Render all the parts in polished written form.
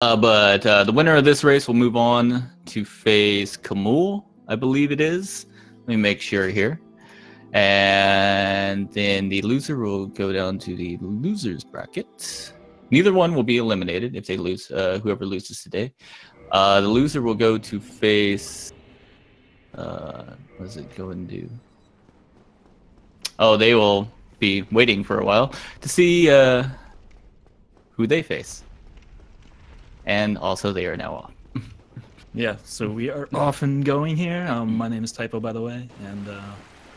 But the winner of this race will move on to face Kamul, I believe it is. Let me make sure here. And then the loser will go down to the losers bracket. Neither one will be eliminated if they lose. Whoever loses today, the loser will go to face. What does it go and do? Oh, they will be waiting for a while to see who they face. And also, they are now off. Yeah, so we are off and going here. My name is Typo, by the way, and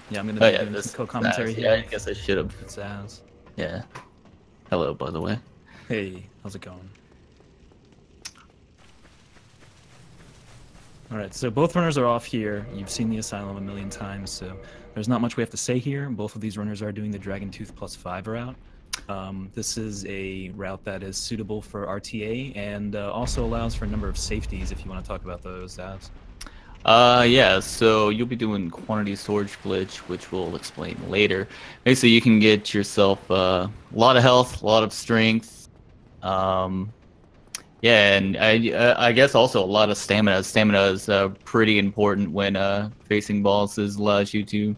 yeah, I'm gonna be doing this co-commentary here. Yeah, I guess I should have. It's Saz. Yeah. Hello, by the way. Hey, how's it going? All right, so both runners are off here. You've seen the Asylum a million times, so there's not much we have to say here. Both of these runners are doing the Dragon Tooth +5 route. This is a route that is suitable for RTA and also allows for a number of safeties if you want to talk about those, Saz. Yeah, so you'll be doing quantity storage glitch, which we'll explain later. Basically, you can get yourself a lot of health, a lot of strength. Yeah, and I guess also a lot of stamina. Stamina is pretty important when facing bosses. Allows you to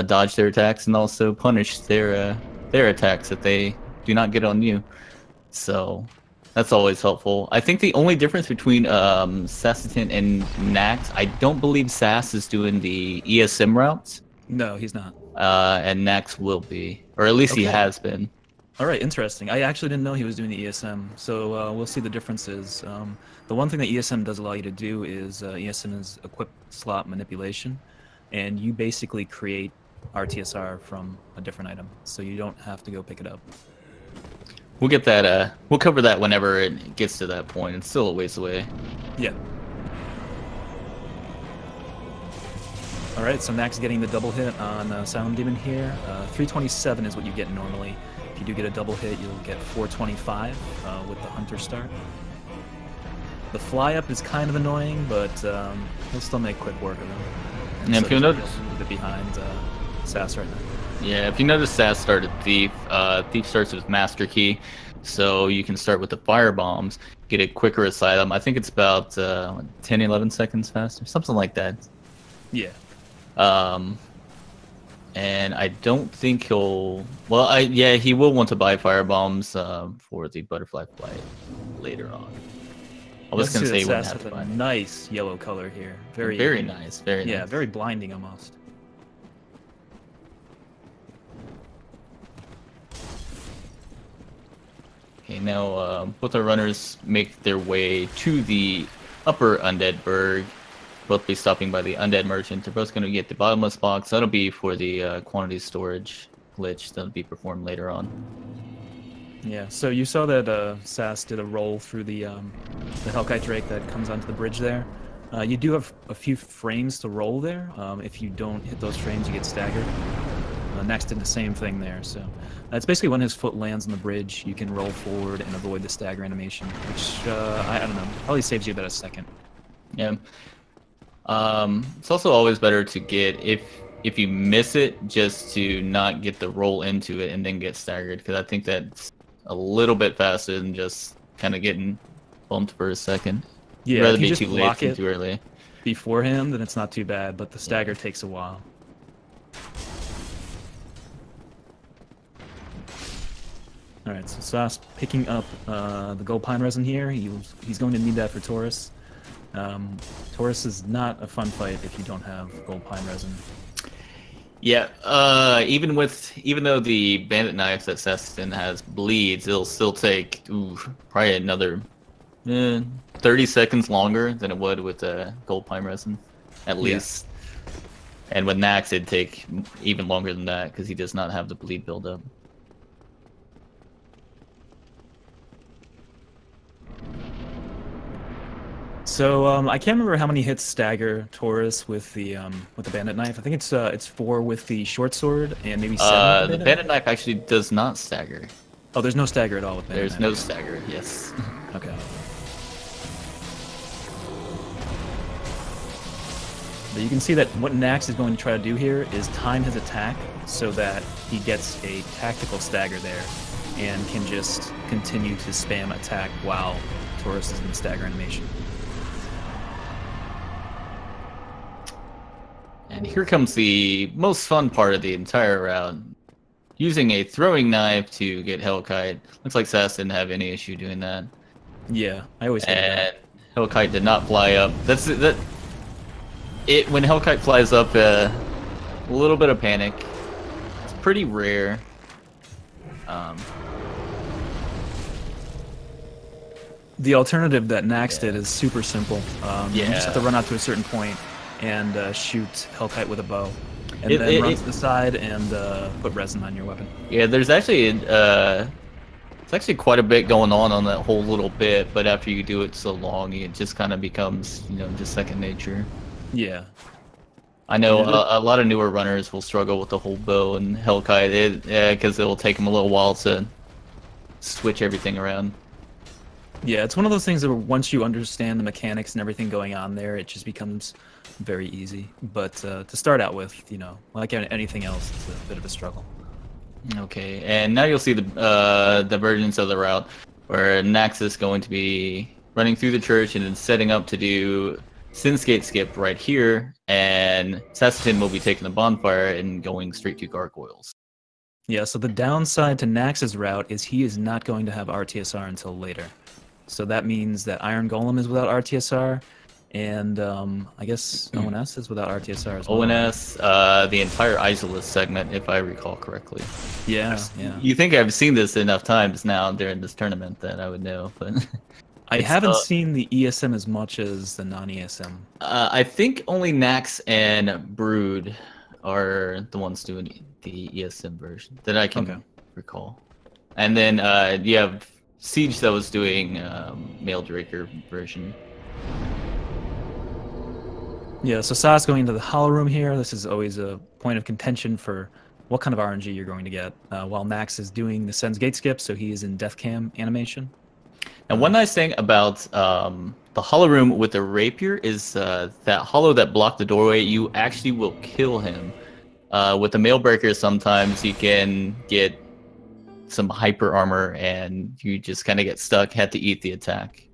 dodge their attacks and also punish their attacks that they do not get on you. So that's always helpful. I think the only difference between Saastutin and Nax, I don't believe Sass is doing the ESM routes. No, he's not. And Nax will be, or at least he has been. All right, interesting. I actually didn't know he was doing the ESM, so we'll see the differences. The one thing that ESM does allow you to do is ESM is equip slot manipulation, and you basically create RTSR from a different item, so you don't have to go pick it up. We'll get that. We'll cover that whenever it gets to that point. It's still a ways away. Yeah. All right, so Nax getting the double hit on Silent Demon here. 327 is what you get normally. If you do get a double hit, you'll get 425 with the Hunter start. The fly up is kind of annoying, but he'll still make quick work of him. And if you'll notice, a bit behind Sass right now. Yeah, if you notice, Sass started Thief. Thief starts with Master Key, so you can start with the fire bombs, get a quicker asylum. I think it's about 10, 11 seconds faster, something like that. Yeah. And I don't think he'll. Well, yeah, he will want to buy fire bombs for the butterfly flight later on. I was gonna say he wouldn't have to buy. A nice yellow color here. Very nice. Very nice. Yeah, very blinding almost. Okay, now both our runners make their way to the upper Undead Berg. Both be stopping by the Undead Merchant. They're both going to get the bottomless box. That'll be for the quantity storage glitch that'll be performed later on. Yeah, so you saw that Sass did a roll through the Hellkite Drake that comes onto the bridge there. You do have a few frames to roll there. If you don't hit those frames, you get staggered. Nax did the same thing there, so it's basically when his foot lands on the bridge, you can roll forward and avoid the stagger animation, which I don't know, probably saves you about a second. Yeah. It's also always better to get, if you miss it, just to not get the roll into it and then get staggered, because I think that's a little bit faster than just kind of getting bumped for a second. Yeah, rather if you be just too late than too early. Beforehand, then it's not too bad, but the stagger takes a while. Alright, so Sass picking up the gold pine resin here. He's going to need that for Taurus. Taurus is not a fun fight if you don't have gold pine resin. Yeah, even though the bandit knife that Saastutin has bleeds, it'll still take probably another 30 seconds longer than it would with gold pine resin, at least. And with Nax, it'd take even longer than that because he does not have the bleed buildup. So I can't remember how many hits stagger Taurus with the bandit knife. I think it's 4 with the short sword and maybe 7 with the bandit knife actually does not stagger. Oh, there's no stagger at all with bandit knife. There's no stagger. Yes. Okay. But you can see that what Nax is going to try to do here is time his attack so that he gets a tactical stagger there and can just continue to spam attack while Taurus is in the stagger animation. And here comes the most fun part of the entire round. Using a throwing knife to get Hellkite. Looks like Sass didn't have any issue doing that. Yeah, I always hated that. And Hellkite did not fly up. That's that. It when Hellkite flies up, a little bit of panic. It's pretty rare. The alternative that Nax did is super simple. You just have to Yeah. run out to a certain point and shoot Hellkite with a bow. And then run to the side and put resin on your weapon. Yeah, there's actually it's actually quite a bit going on that whole little bit, but after you do it so long, it just kind of becomes, you know, just second nature. Yeah. I know a lot of newer runners will struggle with the whole bow and Hellkite, because it will take them a little while to switch everything around. Yeah, it's one of those things that once you understand the mechanics and everything going on there, it just becomes very easy. But to start out with, you know, like anything else, it's a bit of a struggle. Okay, and now you'll see the divergence of the route, where Nax is going to be running through the church and then setting up to do Sin's Gate skip right here, and Saastutin will be taking the bonfire and going straight to gargoyles. Yeah, so the downside to Nax's route is he is not going to have RTSR until later. So that means that Iron Golem is without RTSR, and I guess ONS is without RTSR as well. ONS, the entire Isolus segment, if I recall correctly. Yeah, yeah. You think I've seen this enough times now during this tournament that I would know, but I haven't seen the ESM as much as the non-ESM. I think only Nax and Brood are the ones doing the ESM version that I can recall. And then you have Siege that was doing Mail Draker version. Yeah, so Sa's going into the Hollow Room here. This is always a point of contention for what kind of RNG you're going to get. While Nax is doing the Sen's Gate skip, so he is in Death Cam animation. And one nice thing about the Hollow Room with the Rapier is that Hollow that blocked the doorway, you actually will kill him. With the Mail Breaker, sometimes you can get some hyper armor and you just kind of get stuck, had to eat the attack.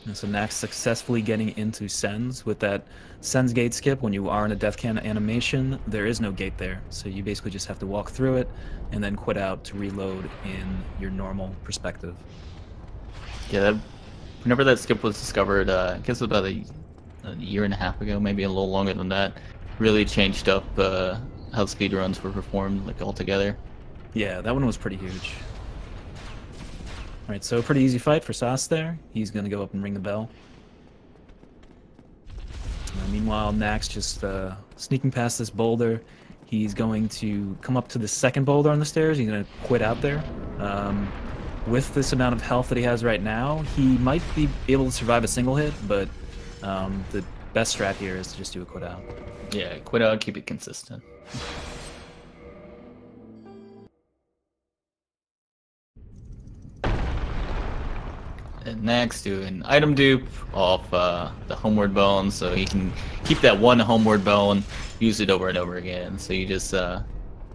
And so Nax successfully getting into Sen's with that Sen's Gate skip. When you are in a Death Can animation, there is no gate there. So you basically just have to walk through it and then quit out to reload in your normal perspective. Yeah, whenever that skip was discovered, I guess it was about a year and a half ago, maybe a little longer than that, really changed up how speedruns were performed, like, altogether. Yeah, that one was pretty huge. Alright, so pretty easy fight for Saas there. He's going to go up and ring the bell. Meanwhile, Nax just sneaking past this boulder. He's going to come up to the second boulder on the stairs. He's going to quit out there. With this amount of health that he has right now, he might be able to survive a single hit, but the best strat here is to just do a quit out. Yeah, quit out, keep it consistent. And next, do an item dupe off the homeward bone, so he can keep that one homeward bone, use it over and over again. So you just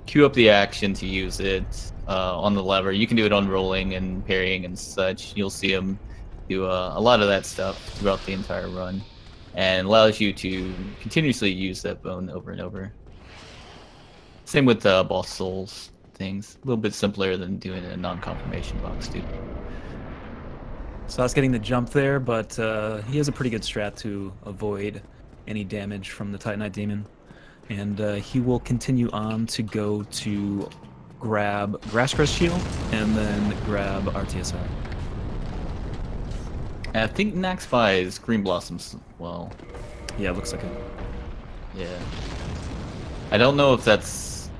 queue up the action to use it on the lever. You can do it on rolling and parrying and such. You'll see him do a lot of that stuff throughout the entire run, and allows you to continuously use that bone over and over. Same with boss souls things. A little bit simpler than doing a non-confirmation box dupe. So I was getting the jump there, but he has a pretty good strat to avoid any damage from the Titanite Demon. And he will continue on to go to grab Grasscrest Shield and then grab RTSR. I think Nax buys Green Blossoms well. Yeah, it looks like it. Yeah. I don't know if that's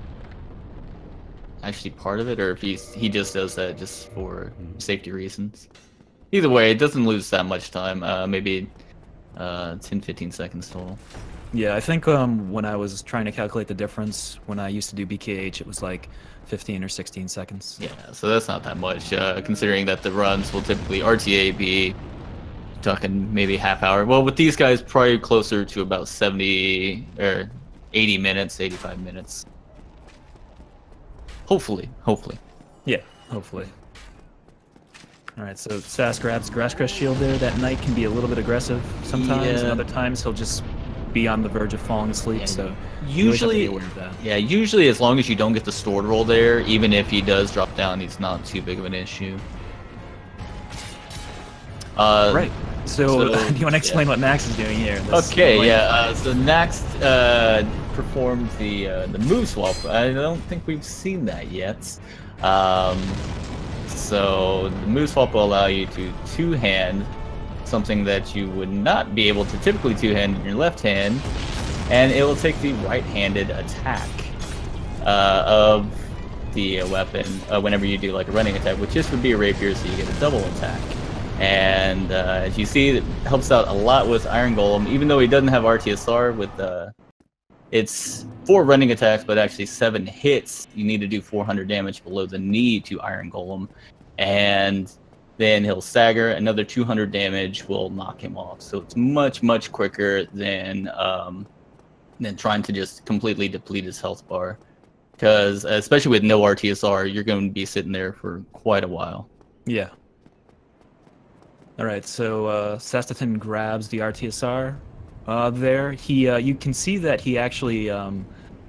actually part of it or if he just does that just for safety reasons. Either way, it doesn't lose that much time. Maybe 10-15 seconds total. Yeah, I think when I was trying to calculate the difference, when I used to do BKH, it was like 15 or 16 seconds. Yeah, so that's not that much, considering that the runs will typically RTA be talking maybe half hour. Well, with these guys, probably closer to about 70 or 80 minutes, 85 minutes. Hopefully. Yeah, hopefully. All right, so Sass grabs Grass Crest Shield there. That knight can be a little bit aggressive sometimes, and other times he'll just be on the verge of falling asleep. So usually, you always have to be aware of that. Yeah, usually as long as you don't get the sword roll there, even if he does drop down, he's not too big of an issue. Right. So do you want to explain what Nax is doing here? Okay, yeah. So Nax performed the move swap. I don't think we've seen that yet. So the move swap will allow you to two-hand something that you would not be able to typically two-hand in your left hand, and it will take the right-handed attack of the weapon whenever you do like a running attack, which just would be a rapier, so you get a double attack. And as you see, it helps out a lot with Iron Golem, even though he doesn't have RTSR with it's 4 running attacks, but actually 7 hits. You need to do 400 damage below the knee to Iron Golem, and then he'll stagger. Another 200 damage will knock him off. So it's much quicker than trying to just completely deplete his health bar, because especially with no RTSR, you're going to be sitting there for quite a while. Yeah. All right, so Saastutin grabs the RTSR there. You can see that he actually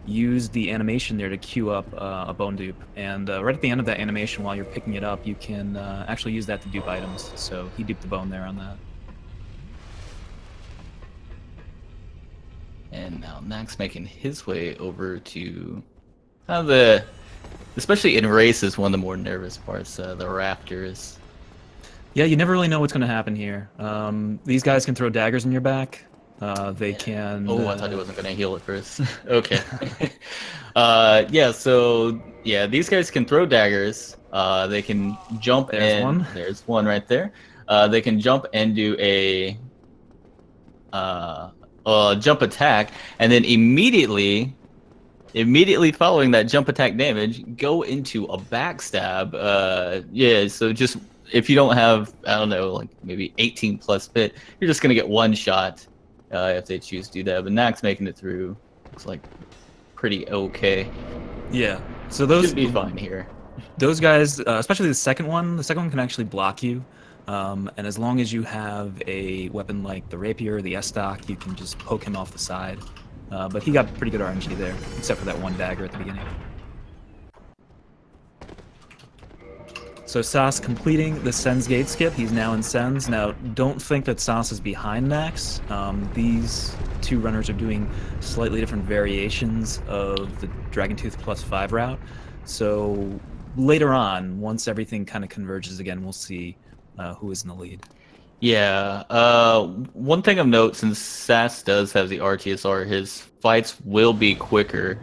used the animation there to queue up a bone dupe, and right at the end of that animation, while you're picking it up, you can actually use that to dupe items. So he duped the bone there on that. And now Nax making his way over to especially in races, one of the more nervous parts, the rafters. Yeah, you never really know what's going to happen here. These guys can throw daggers in your back. They can... Oh, I thought he wasn't going to heal at first. Okay. Yeah, so... Yeah, these guys can throw daggers. They can jump and... There's one right there. They can jump and do a jump attack, and then immediately following that jump attack damage, go into a backstab. Yeah, so just... If you don't have, I don't know, like maybe 18 plus fit, you're just going to get one shot if they choose to do that. But Nax making it through looks like pretty okay. Yeah, so those should be fine here. Those guys, especially the second one can actually block you. And as long as you have a weapon like the rapier or the S-stock, you can just poke him off the side. But he got pretty good RNG there, except for that one dagger at the beginning. So Sass completing the Sen's Gate skip. He's now in Sen's. Now, don't think that Sass is behind Nax. These two runners are doing slightly different variations of the Dragon Tooth +5 route. So later on, once everything kind of converges again, we'll see who is in the lead. Yeah. One thing of note, since Sass does have the RTSR, his fights will be quicker.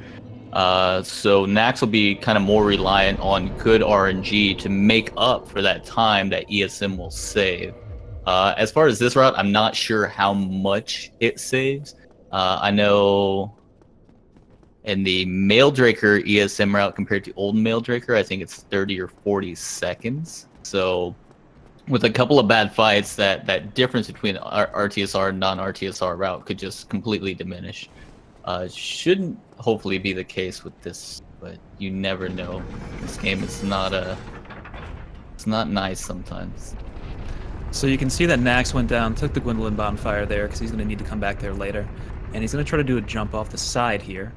So Nax will be kind of more reliant on good RNG to make up for that time that ESM will save. As far as this route, I'm not sure how much it saves. I know in the Maildraker ESM route compared to old Maildraker, I think it's 30 or 40 seconds. So with a couple of bad fights, that difference between RTSR and non-RTSR route could just completely diminish. Shouldn't hopefully be the case with this, but you never know. This game is it's not nice sometimes. So you can see that Nax went down, took the Gwendolyn bonfire there, because he's going to need to come back there later. And he's going to try to do a jump off the side here.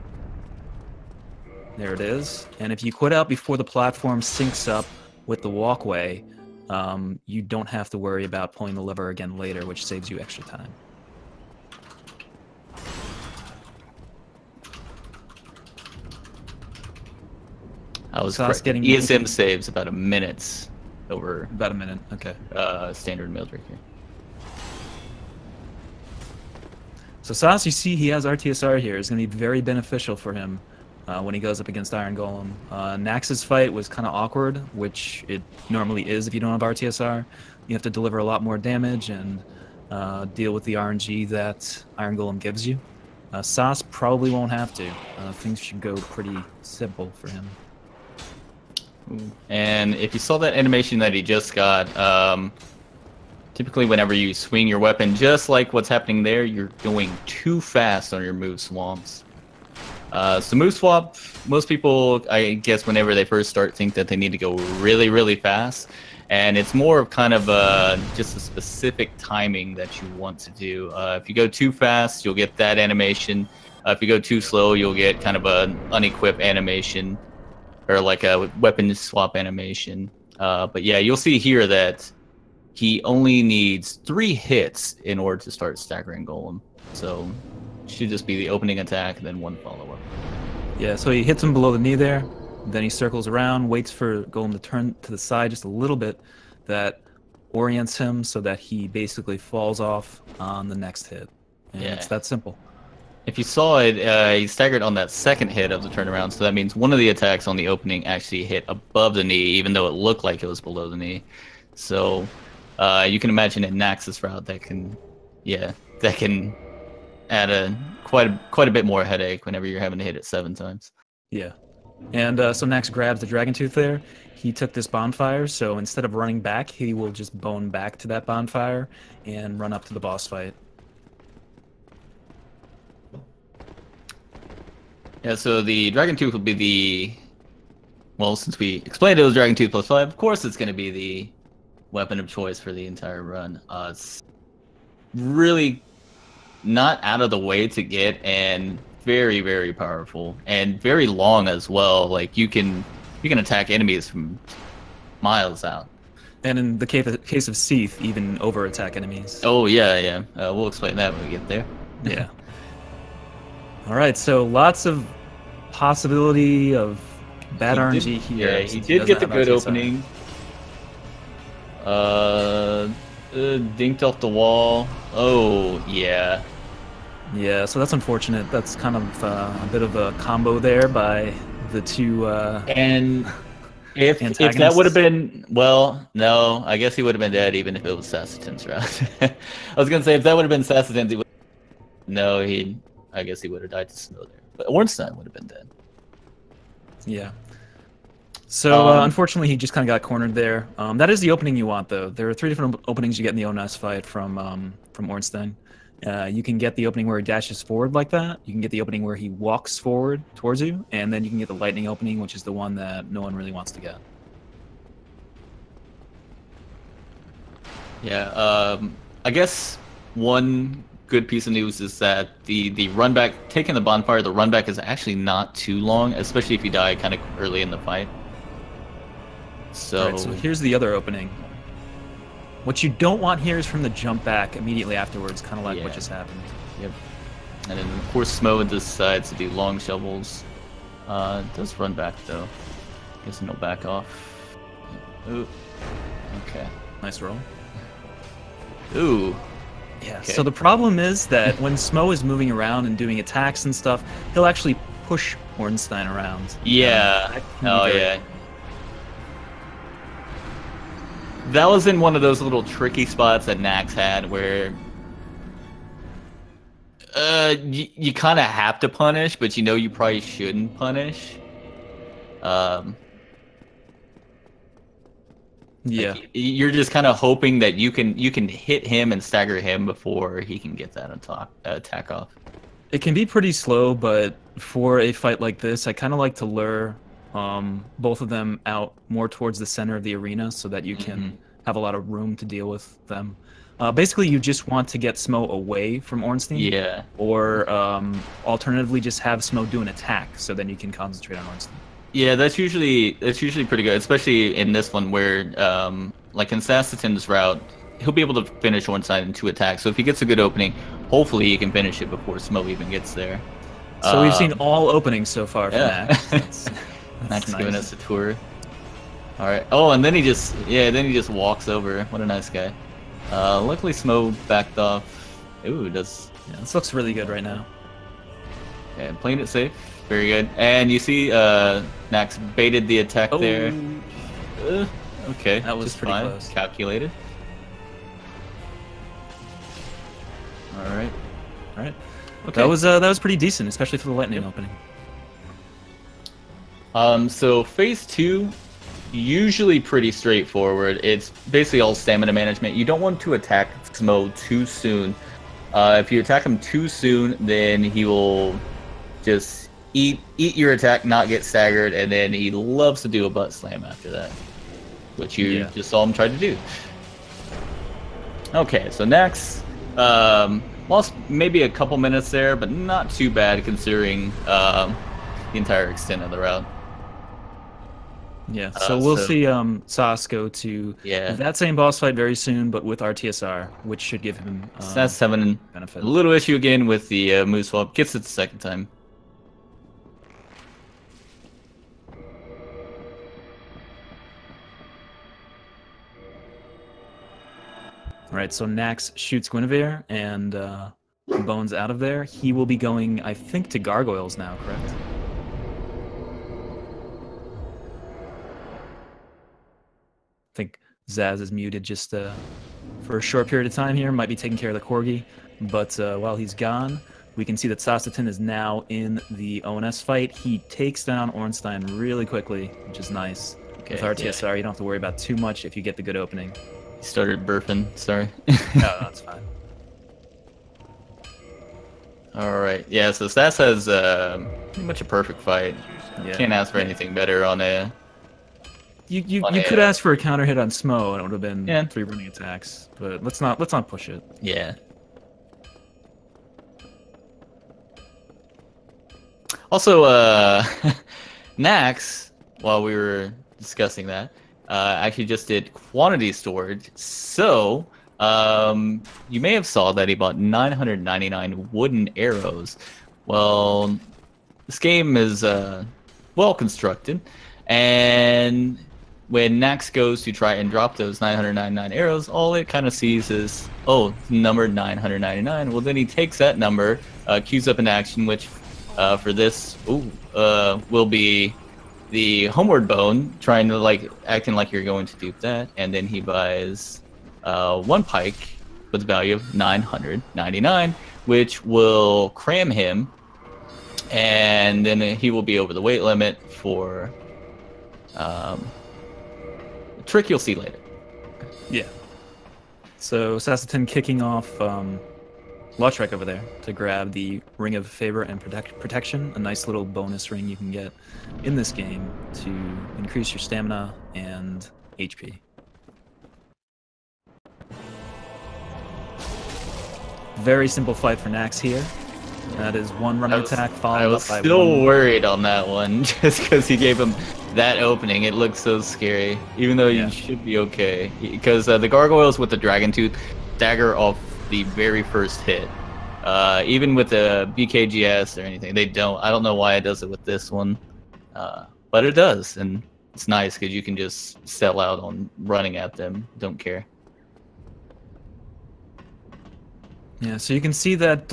There it is. And if you quit out before the platform syncs up with the walkway, you don't have to worry about pulling the lever again later, which saves you extra time. I was correct. ESM saves about a minute over. About a minute, okay. Standard Maildraker. So Sass, you see he has RTSR here. It's going to be very beneficial for him when he goes up against Iron Golem. Nax's fight was kind of awkward, which it normally is if you don't have RTSR. You have to deliver a lot more damage and deal with the RNG that Iron Golem gives you. Sass probably won't have to. Things should go pretty simple for him. And if you saw that animation that he just got, typically whenever you swing your weapon, just like what's happening there, you're going too fast on your move swamps. So move swap, most people, I guess, whenever they first start, think that they need to go really fast. and it's more of kind of just a specific timing that you want to do. If you go too fast, you'll get that animation. If you go too slow, you'll get kind of an unequip animation, or like a weapon swap animation. But yeah, you'll see here that he only needs 3 hits in order to start staggering Golem. So it should just be the opening attack and then 1 follow-up. Yeah, so he hits him below the knee there. Then he circles around, waits for Golem to turn to the side just a little bit. That orients him so that he basically falls off on the next hit. And it's that simple. If you saw it, he staggered on that second hit of the turnaround, so that means one of the attacks on the opening actually hit above the knee, even though it looked like it was below the knee. So you can imagine in Nax's route that can add quite a bit more headache whenever you're having to hit it 7 times. Yeah. And so Nax grabs the Dragon Tooth there. He took this bonfire, so instead of running back, he will just bone back to that bonfire and run up to the boss fight. Yeah, so the Dragon Tooth will be the... Well, since we explained it was Dragon Tooth +5, of course it's going to be the weapon of choice for the entire run. It's really not out of the way to get, and very, very powerful, and very long as well. Like you can attack enemies from miles out. And in the case of Seath, even over attack enemies. Oh yeah. We'll explain that when we get there. Yeah. All right, so lots of possibility of bad RNG here. Yeah, he did get the good opening. Dinked off the wall. Oh yeah. Yeah, so that's unfortunate. That's kind of a bit of a combo there by the two. And if that would have been, well, no, I guess he would have been dead even if it was Saastutin's route. I was gonna say if that would have been Saastutin's, I guess he would have died to snow there. But Ornstein would have been dead. Yeah. So unfortunately, he just kind of got cornered there. That is the opening you want, though. There are 3 different openings you get in the ONS fight from Ornstein. You can get the opening where he dashes forward like that. You can get the opening where he walks forward towards you, and then you can get the lightning opening, which is the one that no one really wants to get. Yeah, I guess one good piece of news is that the run back, taking the bonfire, the run back is actually not too long, especially if you die kind of early in the fight. So, right, so here's the other opening. What you don't want here is from the jump back immediately afterwards, kind of like what just happened. Yep. And then, of course, Smo decides to do long shovels. It does run back, though. Guess no back off. Ooh. Okay. Nice roll. Ooh. Yeah, okay. So the problem is that when Smo is moving around and doing attacks and stuff, he'll actually push Ornstein around. Yeah. Oh, yeah. That was in one of those little tricky spots that Nax had where you kind of have to punish, but you know you probably shouldn't punish. Yeah. Like, you're just kind of hoping that you can hit him and stagger him before he can get that attack off. It can be pretty slow, but for a fight like this, I kind of like to lure both of them out more towards the center of the arena so that you can have a lot of room to deal with them. Basically, you just want to get Smo away from Ornstein. Yeah. Or alternatively, just have Smo do an attack so then you can concentrate on Ornstein. Yeah, that's usually pretty good, especially in this one where, like in Saastutin's route, he'll be able to finish Ornstein in 2 attacks. So if he gets a good opening, hopefully he can finish it before Smo even gets there. So we've seen all openings so far from Nax. That's nice. Giving us a tour. All right. Oh, and then he just walks over. What a nice guy. Luckily Smo backed off. Ooh, this looks really good right now. Yeah, playing it safe. Very good. And you see Nax baited the attack there. Okay. That was pretty close. Calculated. All right. Okay. That was pretty decent, especially for the lightning opening. So phase 2, usually pretty straightforward. It's basically all stamina management. You don't want to attack Smo too soon. If you attack him too soon, then he will just eat your attack, not get staggered, and then he loves to do a butt slam after that. which you just saw him try to do. Okay, so Nax lost maybe a couple minutes there, but not too bad considering the entire extent of the route. Yeah, so we'll see Saas go to that same boss fight very soon, but with RTSR, which should give him Saas having benefit. A little issue again with the move swap. Gets it the second time. Right, so Nax shoots Guinevere and Bones out of there. He will be going, I think, to Gargoyles now, correct? I think Zaz is muted just for a short period of time here. Might be taking care of the Corgi, but while he's gone, we can see that Saastutin is now in the ONS fight. He takes down Ornstein really quickly, which is nice. Okay, with RTSR, you don't have to worry about too much if you get the good opening. He started burping, sorry. No, that's fine. Alright, yeah, so Sass has pretty much a perfect fight. Yeah. Can't ask for anything better on a... You could ask for a counter hit on Smo and it would have been 3 running attacks, but let's not push it. Yeah. Also, Nax, while we were discussing that, actually just did quantity storage. So, you may have saw that he bought 999 wooden arrows. Well, this game is well constructed, and when Nax goes to try and drop those 999 arrows, all it kind of sees is, oh, number 999. Well, then he takes that number, queues up an action, which for this will be the homeward bone, trying to acting like you're going to dupe that, and then he buys 1 pike with a value of 999, which will cram him, and then he will be over the weight limit for trick you'll see later. Yeah. So Saastutin kicking off Lautrec over there to grab the Ring of Favor and Protection, a nice little bonus ring you can get in this game to increase your stamina and HP. Very simple fight for Nax here. That is 1 running attack followed up by 1. I was still worried on that one, just because he gave him that opening. It looked so scary, even though you should be okay. Because the Gargoyles with the Dragon Tooth dagger off the very first hit. Even with the BKGS or anything, they don't. I don't know why it does it with this one, but it does, and it's nice because you can just sell out on running at them. Don't care. Yeah, so you can see that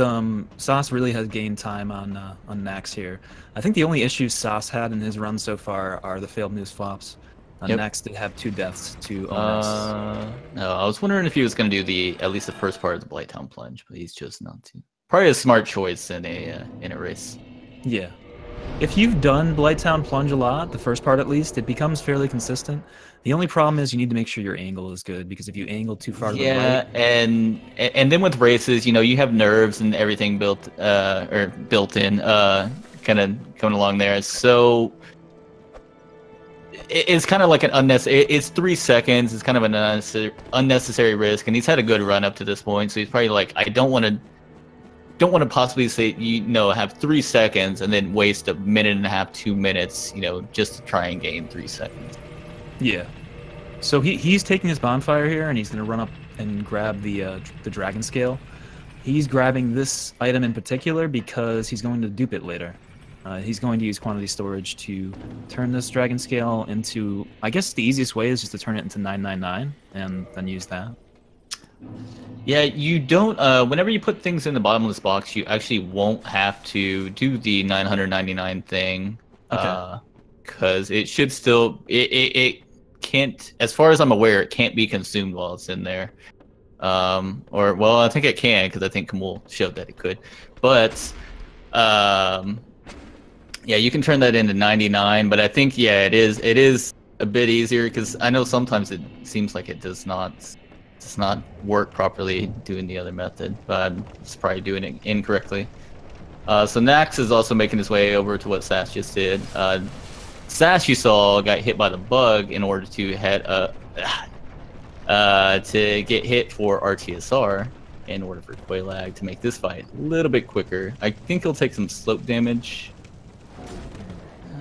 Saas really has gained time on Nax here. I think the only issues Saas had in his run so far are the failed news flops. Nax did have 2 deaths to ONS. No, I was wondering if he was going to do at least the first part of the Blighttown plunge, but he's chose not to. Probably a smart choice in a race. Yeah. If you've done Blighttown plunge a lot, the first part at least, it becomes fairly consistent. The only problem is you need to make sure your angle is good, because if you angle too far to the right... and then with races, you have nerves and everything built in, kind of coming along there. So it's kind of like an unnecessary. It's 3 seconds. It's kind of an unnecessary risk, and he's had a good run up to this point. So he's probably like, I don't want to possibly say have 3 seconds and then waste 1.5 minutes, 2 minutes, just to try and gain 3 seconds. Yeah. So he's taking his bonfire here, and he's going to run up and grab the dragon scale. He's grabbing this item in particular because he's going to dupe it later. He's going to use quantity storage to turn this dragon scale into, I guess the easiest way is just to turn it into 999 and then use that. Yeah, you don't, whenever you put things in the bottomless box, you actually won't have to do the 999 thing. Okay. Because it should still, it can't, as far as I'm aware, it can't be consumed while it's in there. Well, I think it can, because I think Kamul showed that it could. But, yeah, you can turn that into 99, but I think, it is a bit easier, because I know sometimes it seems like it does not work properly doing the other method, but it's probably doing it incorrectly. So Nax is also making his way over to what Sass just did. Sash, you saw, got hit by the bug in order to head to get hit for RTSR in order for Quailag to make this fight a little bit quicker. I think he'll take some slope damage.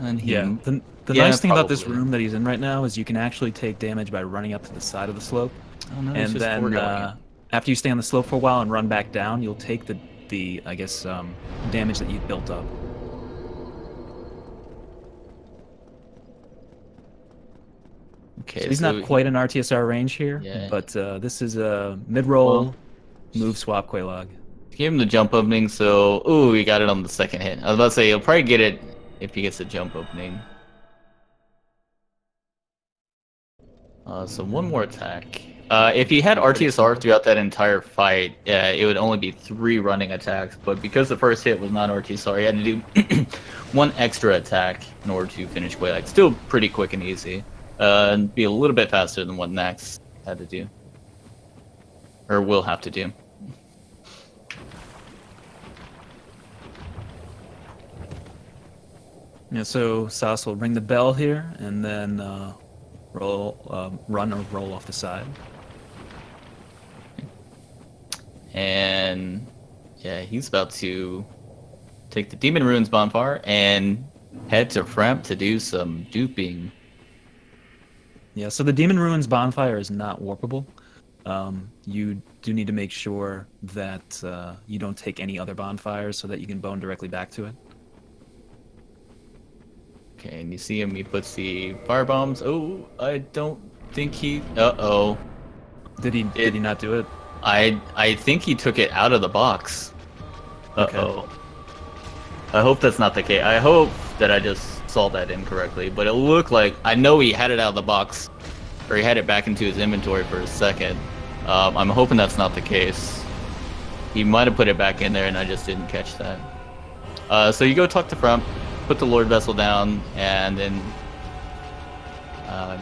And the nice thing about this room that he's in right now is you can actually take damage by running up to the side of the slope. Oh, no, and then after you stay on the slope for a while and run back down, you'll take the I guess damage that you've built up. Okay, so he's not quite an RTSR range here, but this is a mid-roll move swap Quailag. Give him the jump opening, so ooh, he got it on the second hit. I was about to say he'll probably get it if he gets a jump opening. So one more attack. If he had RTSR throughout that entire fight, it would only be 3 running attacks. But because the first hit was not RTSR, he had to do 1 extra attack in order to finish Quailag. Still pretty quick and easy. And be a little bit faster than what Nax had to do. Or will have to do. Yeah, so Saas will ring the bell here, and then run or roll off the side. And yeah, he's about to take the Demon Ruins bonfire and head to Framp to do some duping. Yeah, so the Demon Ruins bonfire is not warpable. You do need to make sure that you don't take any other bonfires so that you can bone directly back to it. Okay, and you see him, he puts the fire bombs. Oh, I don't think he... Uh-oh. Did he not do it? I think he took it out of the box. Uh-oh. Okay. I hope that's not the case. I hope that I just saw that incorrectly, but it looked like... I know he had it out of the box, or he had it back into his inventory for a second. I'm hoping that's not the case. He might have put it back in there and I just didn't catch that. So you go talk to Frump, put the Lord Vessel down, and then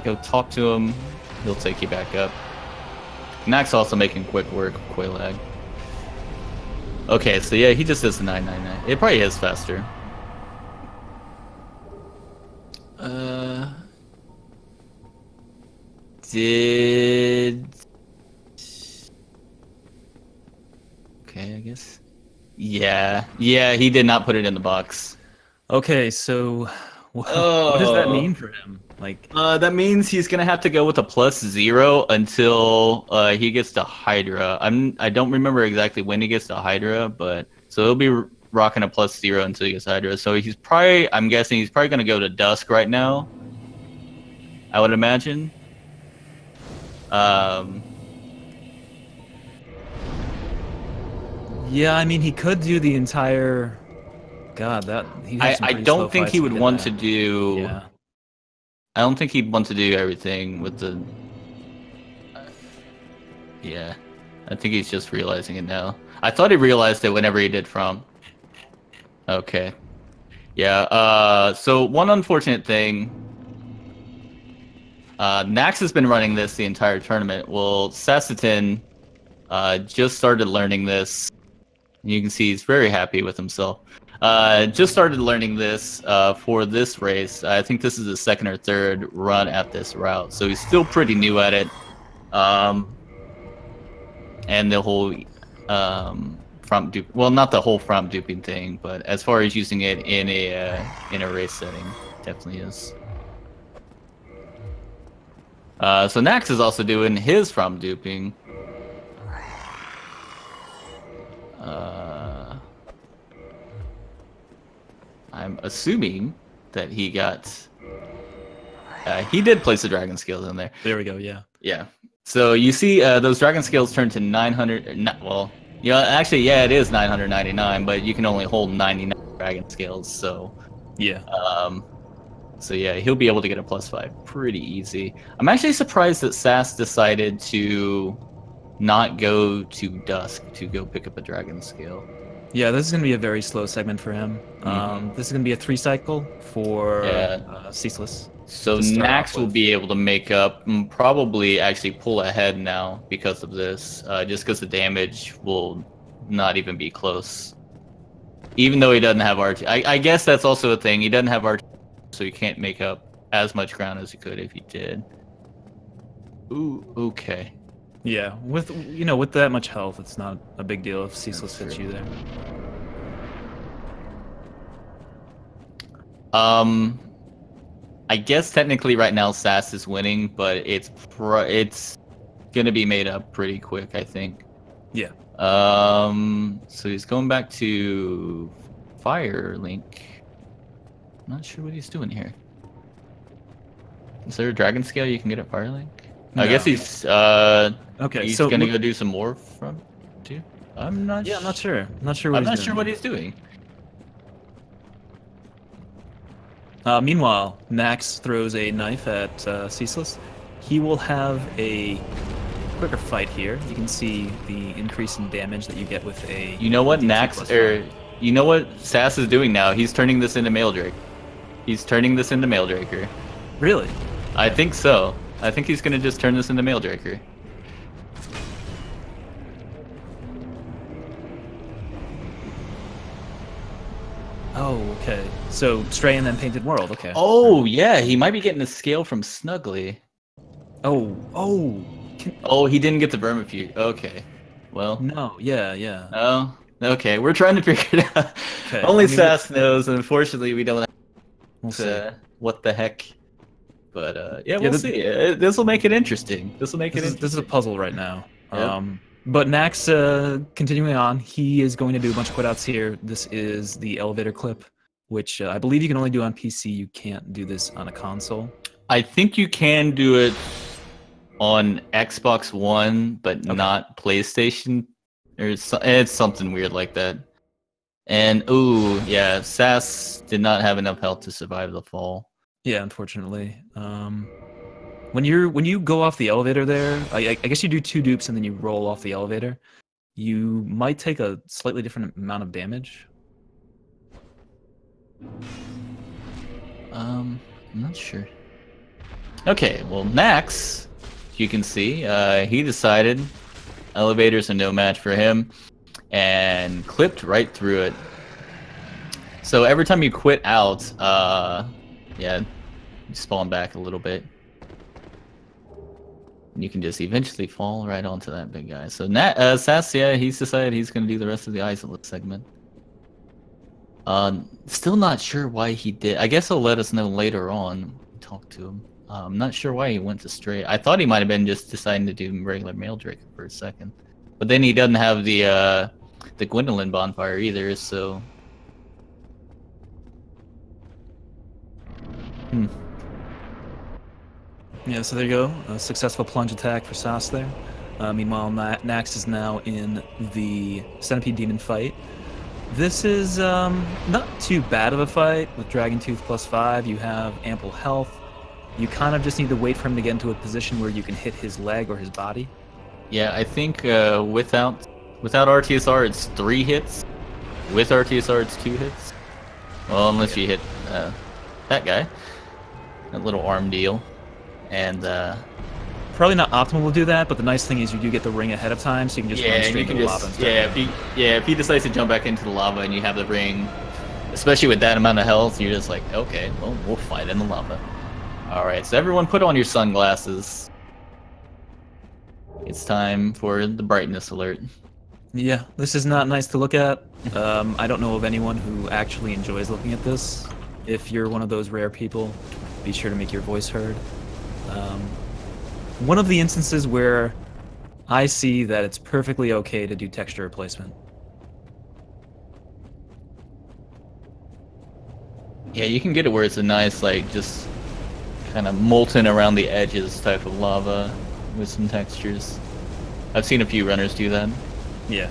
go talk to him. He'll take you back up. Nax also making quick work of Quailag. Okay, so yeah, he just does the 999. It probably is faster. Okay, I guess. Yeah, he did not put it in the box. Okay, so what does that mean for him? Like, that means he's gonna have to go with a +0 until he gets to Hydra. I don't remember exactly when he gets to Hydra, but so he'll be rocking a +0 until he gets to Hydra. So he's probably, I'm guessing he's probably gonna go to Dusk right now, I would imagine. Yeah, I mean, he could do the entire... God, that... I don't think he would want to do... Yeah. I don't think he'd want to do everything with the... Yeah. I think he's just realizing it now. I thought he realized it whenever he did From. Okay. Yeah, so one unfortunate thing... Nax has been running this the entire tournament. Well, Saastutin just started learning this. You can see he's very happy with himself. Just started learning this for this race. I think this is his second or third run at this route, so he's still pretty new at it. And the whole front dupe, well, not the whole front duping thing, but as far as using it in a race setting, definitely is. So Nax is also doing his from duping. I'm assuming that he got... he did place the dragon scales in there. There we go, yeah. Yeah. So you see those dragon scales turn to 900... well, yeah, actually, yeah, it is 999, but you can only hold 99 dragon scales, so... Yeah. So yeah, he'll be able to get a +5 pretty easy. I'm actually surprised that Sass decided to not go to Dusk to go pick up a dragon scale. Yeah, this is going to be a very slow segment for him. This is going to be a 3 cycle for Ceaseless. So Nax will be able to make up, and probably actually pull ahead now because of this, just because the damage will not even be close. Even though he doesn't have RT. I guess that's also a thing. He doesn't have RT. so he can't make up as much ground as he could if he did. Ooh, okay. Yeah, with with that much health, it's not a big deal if Ceaseless hits you there. I guess technically right now Sass is winning, but it's gonna be made up pretty quick, I think. Yeah. So he's going back to Fire Link. I'm not sure what he's doing here. Is there a Dragon Scale you can get at Fire Link? No. I guess he's okay. He's so gonna go do some more from too. I'm not. Yeah, I'm not sure. I'm not sure what he's doing. Meanwhile, Nax throws a knife at Ceaseless. He will have a quicker fight here. You can see the increase in damage that you get with a. You know what you know what Sass is doing now? He's turning this into Maeldrake. He's turning this into Maeldraker. Really? I think so. I think he's gonna just turn this into Maeldraker. Oh, okay. So Stray and then Painted World. Okay. Oh yeah, he might be getting a scale from Snuggly. Oh, he didn't get the Vermifuge. Okay. Well. No. Yeah. Oh. Okay. We're trying to figure it out. Okay. Only Sass knows. Unfortunately, we don't. We'll what the heck? But yeah, we'll see. This will make it interesting. This is a puzzle right now. Yep. But Nax, continuing on, he is going to do a bunch of quit-outs here. This is the elevator clip, which I believe you can only do on PC. You can't do this on a console. I think you can do it on Xbox One, but not PlayStation. It's something weird like that. And ooh, yeah, Sass did not have enough health to survive the fall. Yeah, unfortunately. When you go off the elevator there, I guess you do 2 dupes and then you roll off the elevator. You might take a slightly different amount of damage. I'm not sure. Okay, well, Nax, you can see, he decided elevators are no match for him and clipped right through it. So every time you quit out, yeah, you spawn back a little bit. And you can just eventually fall right onto that big guy. So Sass, yeah, he's decided he's going to do the rest of the isolate segment. Still not sure why he did. I guess he'll let us know later on. Talk to him. I'm not sure why he went to Stray. I thought he might have been just deciding to do regular Maeldrake for a second. But then he doesn't have the Gwendolyn bonfire either, so... Yeah, so there you go. A successful plunge attack for Sass there. Meanwhile, Nax is now in the Centipede Demon fight. This is not too bad of a fight. With Dragon Tooth +5, you have ample health. You kind of just need to wait for him to get into a position where you can hit his leg or his body. Yeah, I think without RTSR, it's 3 hits. With RTSR, it's 2 hits. Well, unless you hit that guy. That little arm deal. And probably not optimal to do that, but the nice thing is you do get the ring ahead of time, so you can just run straight into the lava. If he decides to jump back into the lava and you have the ring, especially with that amount of health, you're just like, okay, well, we'll fight in the lava. All right, so everyone put on your sunglasses. It's time for the brightness alert. Yeah, this is not nice to look at. I don't know of anyone who actually enjoys looking at this. If you're one of those rare people, be sure to make your voice heard. One of the instances where I see that it's perfectly okay to do texture replacement. Yeah, you can get it where it's a nice, like, just kind of molten around the edges type of lava with some textures. I've seen a few runners do that. Yeah.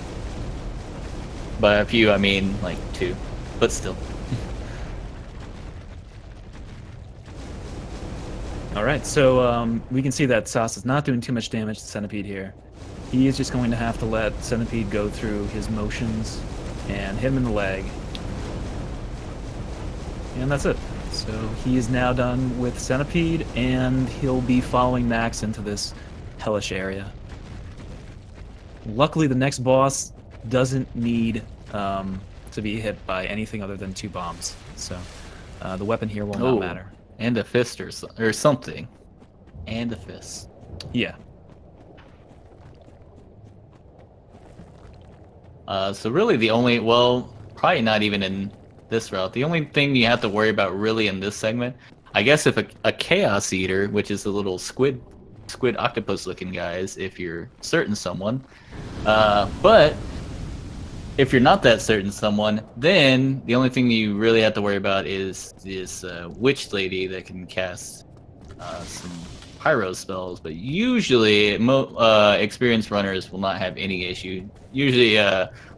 By a few, I mean, like, 2. But still. Alright, so we can see that Sass is not doing too much damage to Centipede here. He is just going to have to let Centipede go through his motions and hit him in the leg. And that's it. So he is now done with Centipede, and he'll be following Nax into this hellish area. Luckily, the next boss doesn't need to be hit by anything other than 2 bombs. So The weapon here will not matter. And a fist or something. And a fist. Yeah. So really the only, well, probably not even in this route. The only thing you have to worry about really in this segment, I guess if a Chaos Eater, which is the little squid octopus looking guys, if you're certain someone. But if you're not that certain someone, then the only thing you really have to worry about is this witch lady that can cast some pyro spells. But usually, experienced runners will not have any issue. Usually,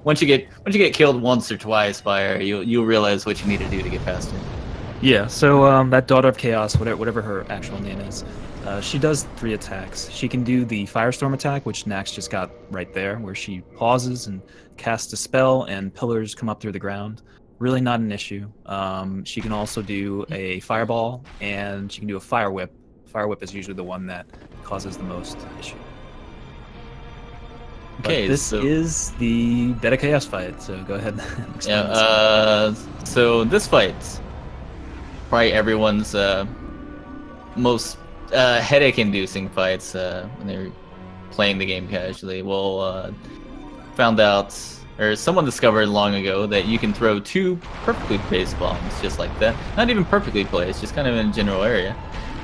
once you get killed once or twice by her, you'll realize what you need to do to get past her. Yeah. So that Daughter of Chaos, whatever her actual name is, she does 3 attacks. She can do the Firestorm attack, which Nax just got right there, where she pauses and casts a spell and pillars come up through the ground. Really not an issue. She can also do a Fireball, and she can do a Fire Whip. Fire Whip is usually the one that causes the most issue. Okay, but this is the Dead of Chaos fight, so go ahead and explain this. So this fight, probably everyone's most headache-inducing fights when they're playing the game casually. Well, found out, or someone discovered long ago, that you can throw 2 perfectly placed bombs just like that. Not even perfectly placed, just kind of in a general area.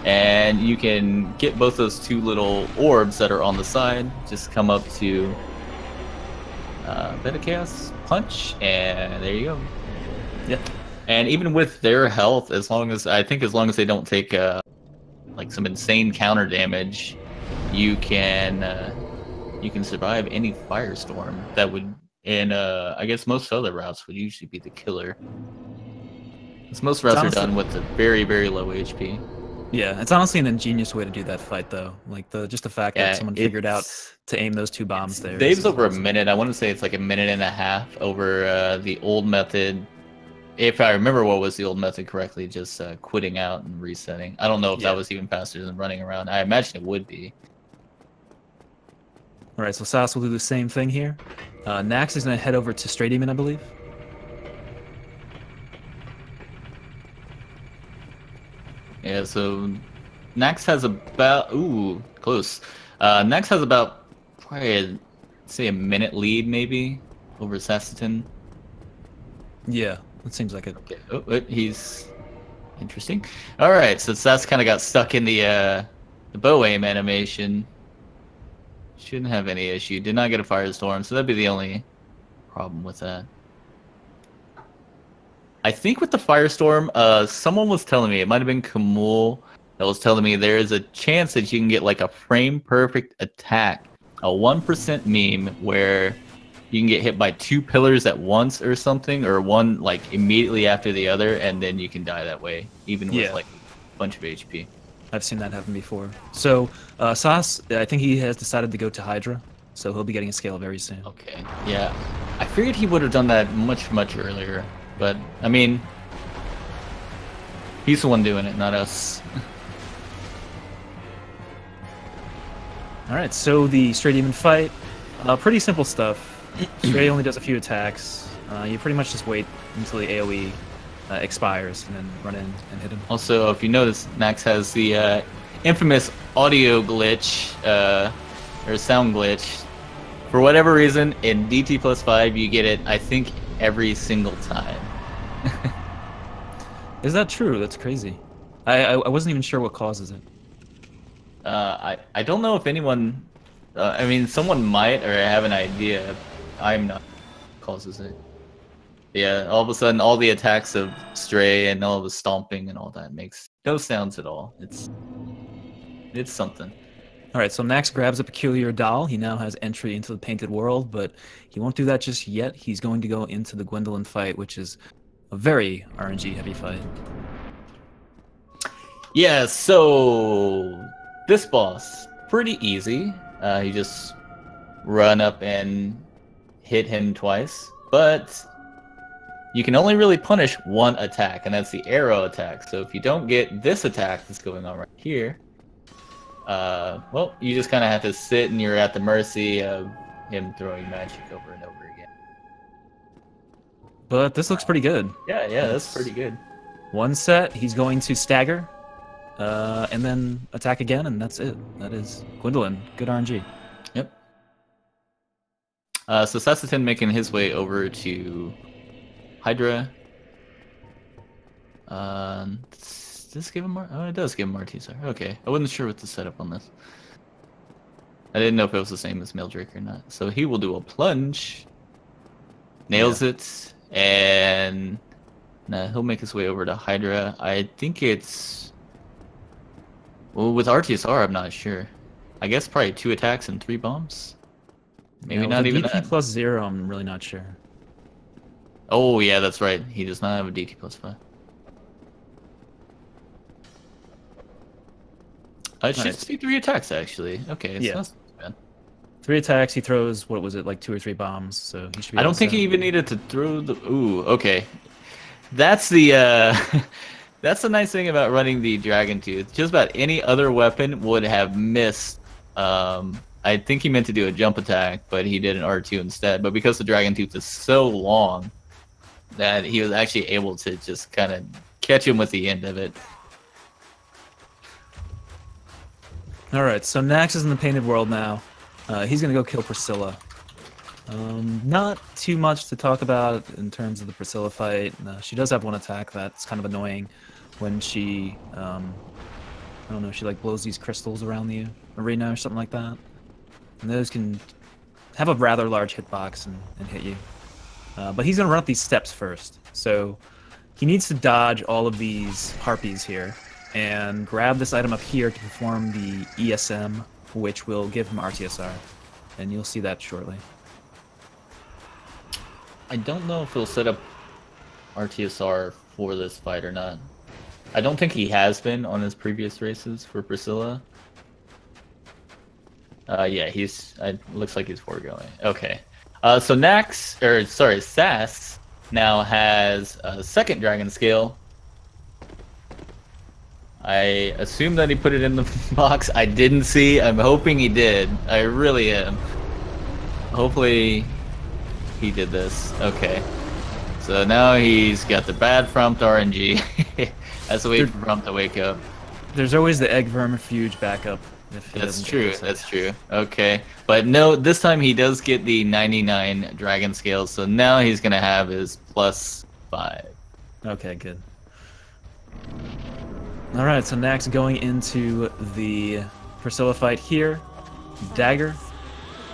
And you can get both those 2 little orbs that are on the side, just come up to Beta Chaos Punch, and there you go. Yep. And even with their health, as long as they don't take like some insane counter damage, you can survive any firestorm that would, in I guess most other routes would usually be the killer. Because most routes are done with a very, very low HP. Yeah, it's honestly an ingenious way to do that fight, though. Like just the fact that someone figured out to aim those 2 bombs there. Saves over a minute. I want to say it's like a minute and a half over the old method. If I remember what was the old method correctly, just quitting out and resetting. I don't know if that was even faster than running around. I imagine it would be. All right, so Sass will do the same thing here. Nax is going to head over to Stray Demon, I believe. Yeah, so Nax has about close. Nax has about probably say a minute lead maybe over Saastutin. Yeah, that seems like it. Okay. Oh, he's interesting. All right, so Sass kind of got stuck in the bow aim animation. Shouldn't have any issue. Did not get a firestorm, so that'd be the only problem with that. I think with the firestorm, someone was telling me, it might have been Kamul, that was telling me there is a chance that you can get like a frame perfect attack, a 1% meme where you can get hit by 2 pillars at once or something, or one like immediately after the other, and then you can die that way, even with like a bunch of HP. I've seen that happen before. So Sass, I think he has decided to go to Hydra, so he'll be getting a scale very soon. Okay, yeah. I figured he would have done that much, much earlier. But, I mean, he's the one doing it, not us. Alright, so the Stray Demon fight, pretty simple stuff. Stray only does a few attacks. You pretty much just wait until the AoE expires and then run in and hit him. Also, if you notice, Nax has the infamous audio glitch, or sound glitch. For whatever reason, in DT+5, you get it, I think, every single time. Is that true? That's crazy. I wasn't even sure what causes it. I don't know if anyone... I mean, someone might, or I have an idea. I'm not... causes it. Yeah, all of a sudden, all the attacks of Stray and all the stomping and all that makes no sounds at all. It's something. Alright, so Nax grabs a peculiar doll. He now has entry into the painted world, but he won't do that just yet. He's going to go into the Gwendolyn fight, which is a very RNG heavy fight. Yeah, so this boss, pretty easy. You just run up and hit him twice, but you can only really punish one attack, and that's the arrow attack. So if you don't get this attack that's going on right here, well, you just kind of have to sit and you're at the mercy of him throwing magic over and over again. But this looks pretty good. Yeah, that's pretty good. One set, he's going to stagger, and then attack again, and that's it. That is Gwendolyn. Good RNG. Yep. So Saastutin making his way over to Hydra. Does this give him oh, it does give him RTSR. Okay, I wasn't sure what to set up on this. I didn't know if it was the same as Maeldrake or not. So he will do a plunge, nails it, and he'll make his way over to Hydra. I think it's, well, with RTSR, I'm not sure. I guess probably 2 attacks and 3 bombs. Maybe not even DT that. plus 0, I'm really not sure. Oh yeah, that's right. He does not have a DT plus 5. It should just be 3 attacks, actually. Okay, so that's not bad. 3 attacks, he throws, what was it, like 2 or 3 bombs, so he should be I don't think he even needed to throw the... Ooh, okay. That's the, that's the nice thing about running the Dragon Tooth. Just about any other weapon would have missed. I think he meant to do a jump attack, but he did an R2 instead. But because the Dragon Tooth is so long, that he was actually able to just kind of catch him with the end of it. Alright, so Nax is in the Painted World now. He's going to go kill Priscilla. Not too much to talk about in terms of the Priscilla fight. She does have one attack that's kind of annoying when she, I don't know, she like blows these crystals around the arena or something like that. And those can have a rather large hitbox and hit you. But he's going to run up these steps first. So he needs to dodge all of these harpies here and grab this item up here to perform the ESM, which will give him RTSR. And you'll see that shortly. I don't know if he'll set up RTSR for this fight or not. I don't think he has been on his previous races for Priscilla. Yeah, looks like he's foregoing. Okay. So Sass now has a second Dragon Scale. I assume that he put it in the box. I didn't see. I'm hoping he did. I really am. Hopefully he did this. Okay. So now he's got the bad Frompt RNG. Has to wait for Frompt to wake up. There's always the Egg Vermifuge backup. That's true. That's true. Okay. But no, this time he does get the 99 Dragon Scales. So now he's going to have his +5. Okay, good. Alright, so Nax going into the Priscilla fight here. Dagger.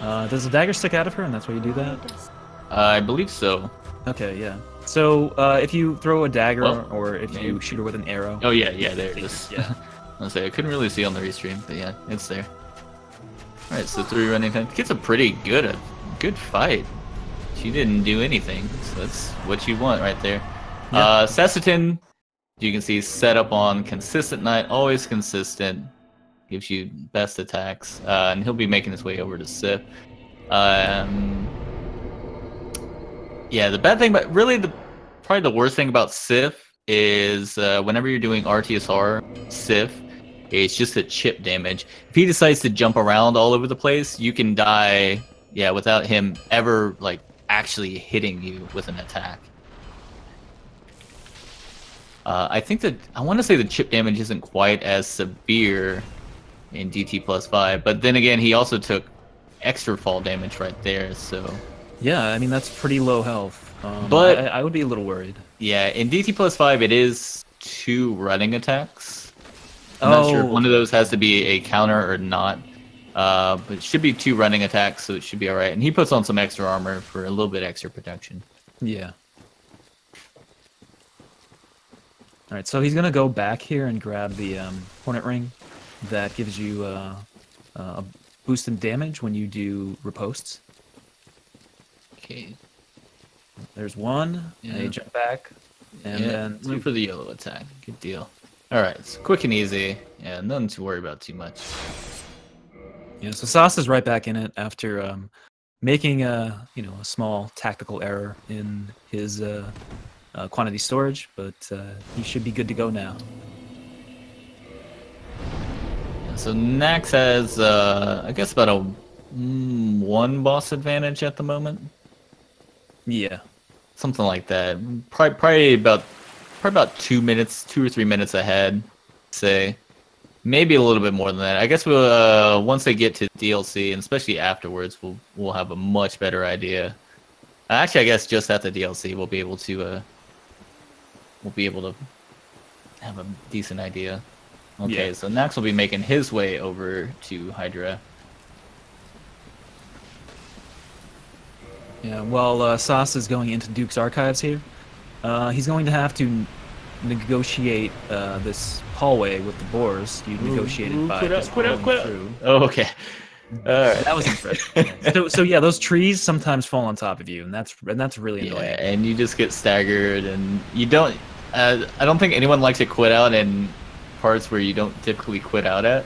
Does the dagger stick out of her, and that's why you do that? I believe so. Okay, yeah. So, if you throw a dagger, or if you shoot her with an arrow... Oh, yeah, there it is. Yeah. I couldn't really see on the restream, but yeah, it's there. Alright, so 3 running time. It's a pretty good fight. She didn't do anything, so that's what you want right there. Yeah. Saastutin, you can see set up on consistent knight, always consistent. Gives you best attacks, and he'll be making his way over to Sif. Yeah, the bad thing, but really probably the worst thing about Sif is whenever you're doing RTSR Sif, it's just a chip damage. If he decides to jump around all over the place, you can die, yeah, without him ever like actually hitting you with an attack. I think that I want to say the chip damage isn't quite as severe in DT +5, but then again, he also took extra fall damage right there, so... Yeah, I mean, that's pretty low health. But I would be a little worried. Yeah, in DT +5, it is 2 running attacks. I'm not sure if one of those has to be a counter or not. But it should be 2 running attacks, so it should be alright. And he puts on some extra armor for a little bit extra protection. Yeah. Alright, so he's going to go back here and grab the Hornet Ring. That gives you a boost in damage when you do riposts. Okay. There's one, and you jump back, and then went for the yellow attack. Good deal. Alright, so quick and easy. Yeah, nothing to worry about too much. Yeah, so Sauce is right back in it after making a small tactical error in his quantity storage, but he should be good to go now. So Nax has, I guess, about a 1 boss advantage at the moment. Yeah. Something like that. Probably about probably about 2 or 3 minutes ahead, say. Maybe a little bit more than that. I guess we'll once they get to DLC, and especially afterwards, we'll have a much better idea. Actually, I guess just at the DLC, we'll be able to have a decent idea. Okay, so Nax will be making his way over to Hydra. Yeah, while Sas is going into Duke's archives here, he's going to have to negotiate this hallway with the boars. You negotiate it by just going through. Oh, okay. Alright. That was impressive. Yeah. So yeah, those trees sometimes fall on top of you, and that's really annoying. Yeah, and you just get staggered, and you don't. I don't think anyone likes to quit out in parts where you don't typically quit out at.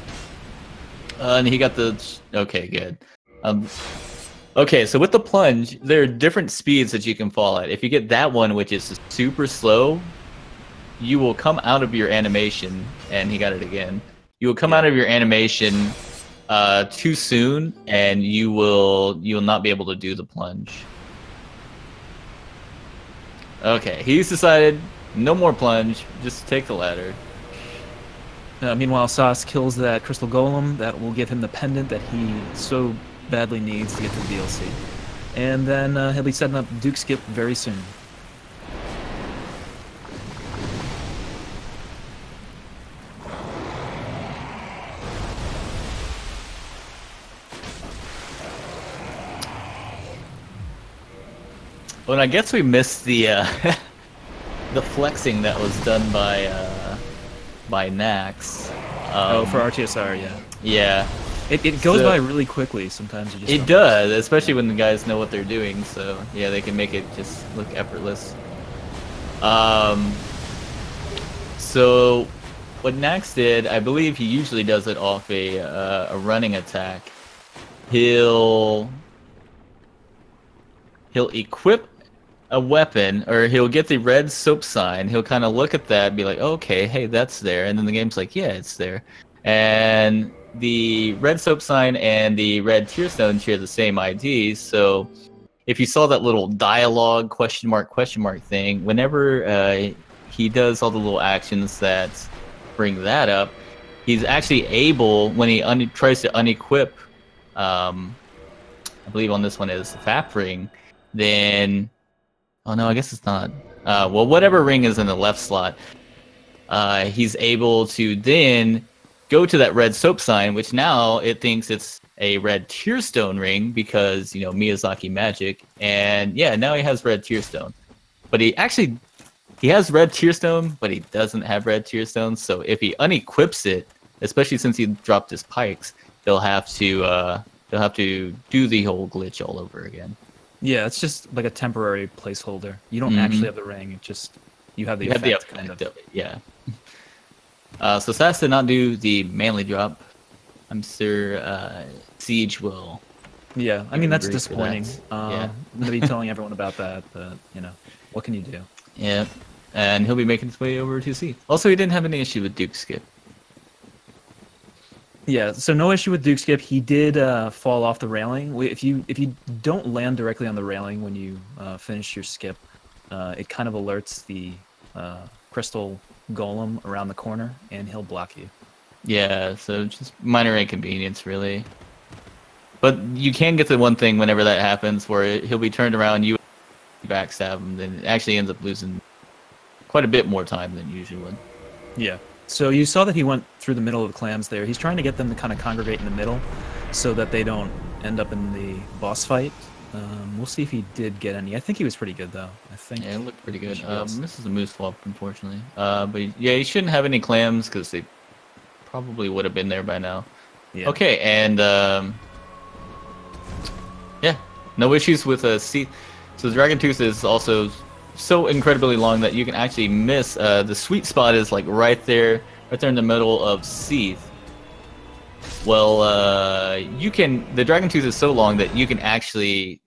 And he got the. Okay, good. Okay, so with the plunge, there are different speeds that you can fall at. If you get that one, which is super slow, you will come out of your animation, and he got it again. You will come out of your animation too soon, and you will not be able to do the plunge. Okay, he's decided no more plunge, just take the ladder. Meanwhile, Sas kills that crystal golem that will give him the pendant that he so badly needs to get to the DLC. And then he'll be setting up Duke Skip very soon. Well, I guess we missed the the flexing that was done by Nax. For RTSR, yeah. Yeah. It goes by really quickly. Sometimes you just. It does, especially when the guys know what they're doing. So yeah, they can make it just look effortless. So what Nax did, I believe he usually does it off a running attack. He'll equip a weapon, or he'll get the red soap sign. He'll kind of look at that and be like, okay, hey, that's there. And then the game's like, yeah, it's there. And the red soap sign and the red tear stone share the same ID. So if you saw that little dialogue question mark thing, whenever he does all the little actions that bring that up, he's actually able, when he tries to unequip, I believe on this one is the FAP ring, then, oh no, I guess it's not. Well, whatever ring is in the left slot, he's able to then go to that red soap sign, which now it thinks it's a red tear stone ring because, you know, Miyazaki magic. And yeah, now he has red tear stone. But he has red tear stone, but he doesn't have red tear stone. So if he unequips it, especially since he dropped his pikes, they'll have to do the whole glitch all over again. Yeah, it's just like a temporary placeholder. You don't actually have the ring. It just you have the effect, kind of. Yeah. So Sass did not do the manly drop. I'm sure Siege will. Yeah, I mean that's disappointing. Yeah. I'm gonna be telling everyone about that, but you know, what can you do? Yeah, and he'll be making his way over to C. Also, he didn't have any issue with Duke Skip. Yeah, so no issue with Duke Skip. He did fall off the railing. If you don't land directly on the railing when you finish your skip, it kind of alerts the crystal golem around the corner, and he'll block you. Yeah, so just minor inconvenience, really. But you can get the one thing whenever that happens, where he'll be turned around, you backstab him, then it actually ends up losing quite a bit more time than usual would. Yeah. So you saw that he went through the middle of the clams there. He's trying to get them to kind of congregate in the middle so that they don't end up in the boss fight. We'll see if he did get any. I think he was pretty good, though. I think. Yeah, it looked pretty good. This is a moose swap, unfortunately. But yeah, he shouldn't have any clams because they probably would have been there by now. Yeah. Okay, and yeah, no issues with C. So the Dragon Tooth is also so incredibly long that you can actually miss. The sweet spot is like right there in the middle of Seath. Well, you can. The Dragon Tooth is so long that you can actually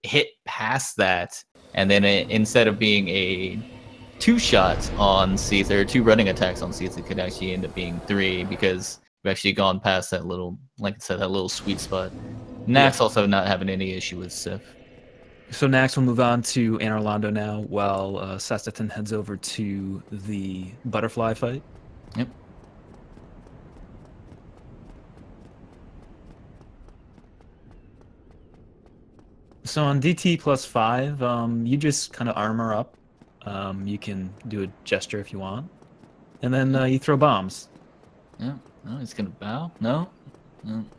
hit past that, and then instead of being a 2-shot on Seath or 2 running attacks on Seath, it could actually end up being 3 because we've actually gone past that little, like I said, that little sweet spot. Nax also not having any issue with Sif. So Nax will move on to Anorlando now, while Saastutin heads over to the butterfly fight. Yep. So on DT +5, you just kind of armor up. You can do a gesture if you want, and then you throw bombs. Yeah. Oh, he's gonna bow. No.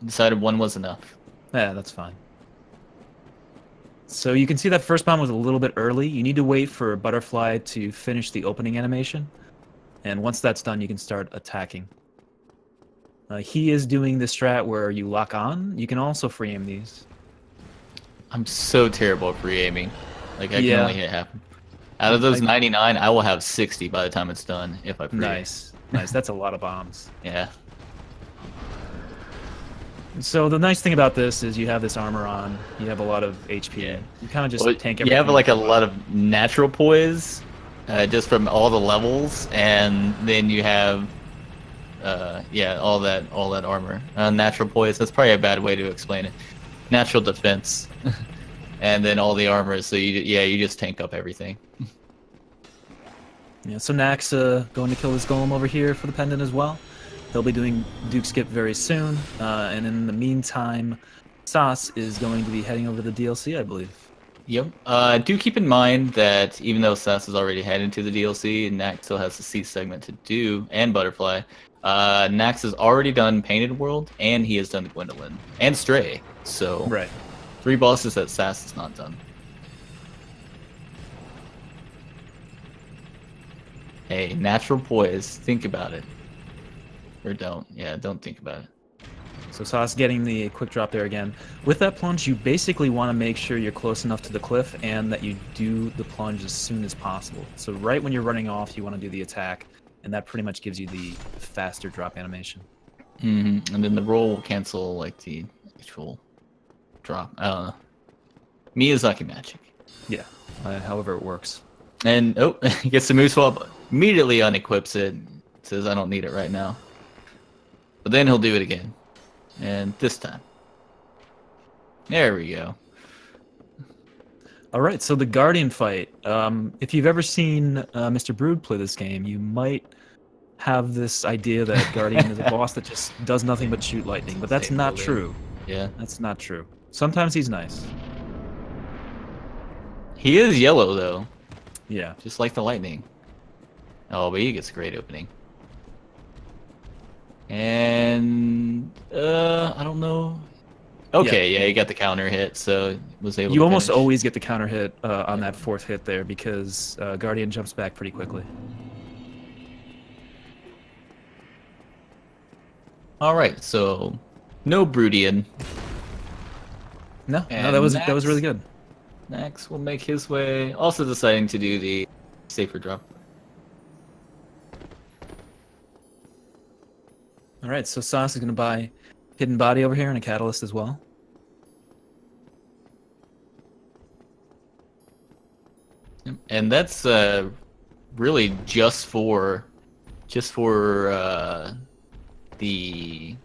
Decided one was enough. Yeah, that's fine. So you can see that first bomb was a little bit early. You need to wait for Butterfly to finish the opening animation. And once that's done, you can start attacking. He is doing the strat where you lock on. You can also free aim these. I'm so terrible at free aiming. Like, I can only hit half. Out of those 99, I will have 60 by the time it's done if I free aim. Nice. Nice. That's a lot of bombs. Yeah. So the nice thing about this is you have this armor on. You have a lot of HP. Yeah. You kind of just tank everything. You have like a lot of natural poise, just from all the levels, and then you have, yeah, all that armor. Natural poise. That's probably a bad way to explain it. Natural defense, and then all the armor. So you just tank up everything. Yeah. So Nax going to kill this golem over here for the pendant as well. He'll be doing Duke Skip very soon, and in the meantime, Saas is going to be heading over to the DLC, I believe. Yep. Do keep in mind that even though Saas is already heading to the DLC, Nax still has the C segment to do, and Butterfly. Nax has already done Painted World, and he has done Gwendolyn, and Stray. So, right. 3 bosses that Saas has not done. Hey, natural poise. Think about it. Or don't. Yeah, don't think about it. So Saas getting the quick drop there again. With that plunge, you basically want to make sure you're close enough to the cliff and that you do the plunge as soon as possible. So right when you're running off, you want to do the attack, and that pretty much gives you the faster drop animation. Mm-hmm. And then the roll will cancel like the actual drop. Miyazaki magic. Yeah, however it works. And he gets the move swap, immediately unequips it, says I don't need it right now. But then he'll do it again. And this time. There we go. Alright, so the Guardian fight. If you've ever seen Mr. Brood play this game, you might have this idea that Guardian is a boss that just does nothing but shoot lightning. But that's not true. Yeah. That's not true. Sometimes he's nice. He is yellow, though. Yeah. Just like the lightning. Oh, but he gets a great opening. And I don't know. Okay, yeah, he got the counter hit, so was able. You to almost finish. always get the counter hit on that 4th hit there because Guardian jumps back pretty quickly. All right, so no Broodian. No, that was really good. Nax will make his way, also deciding to do the safer drop. All right, so Saas is going to buy Hidden Body over here and a Catalyst as well. And that's really just for the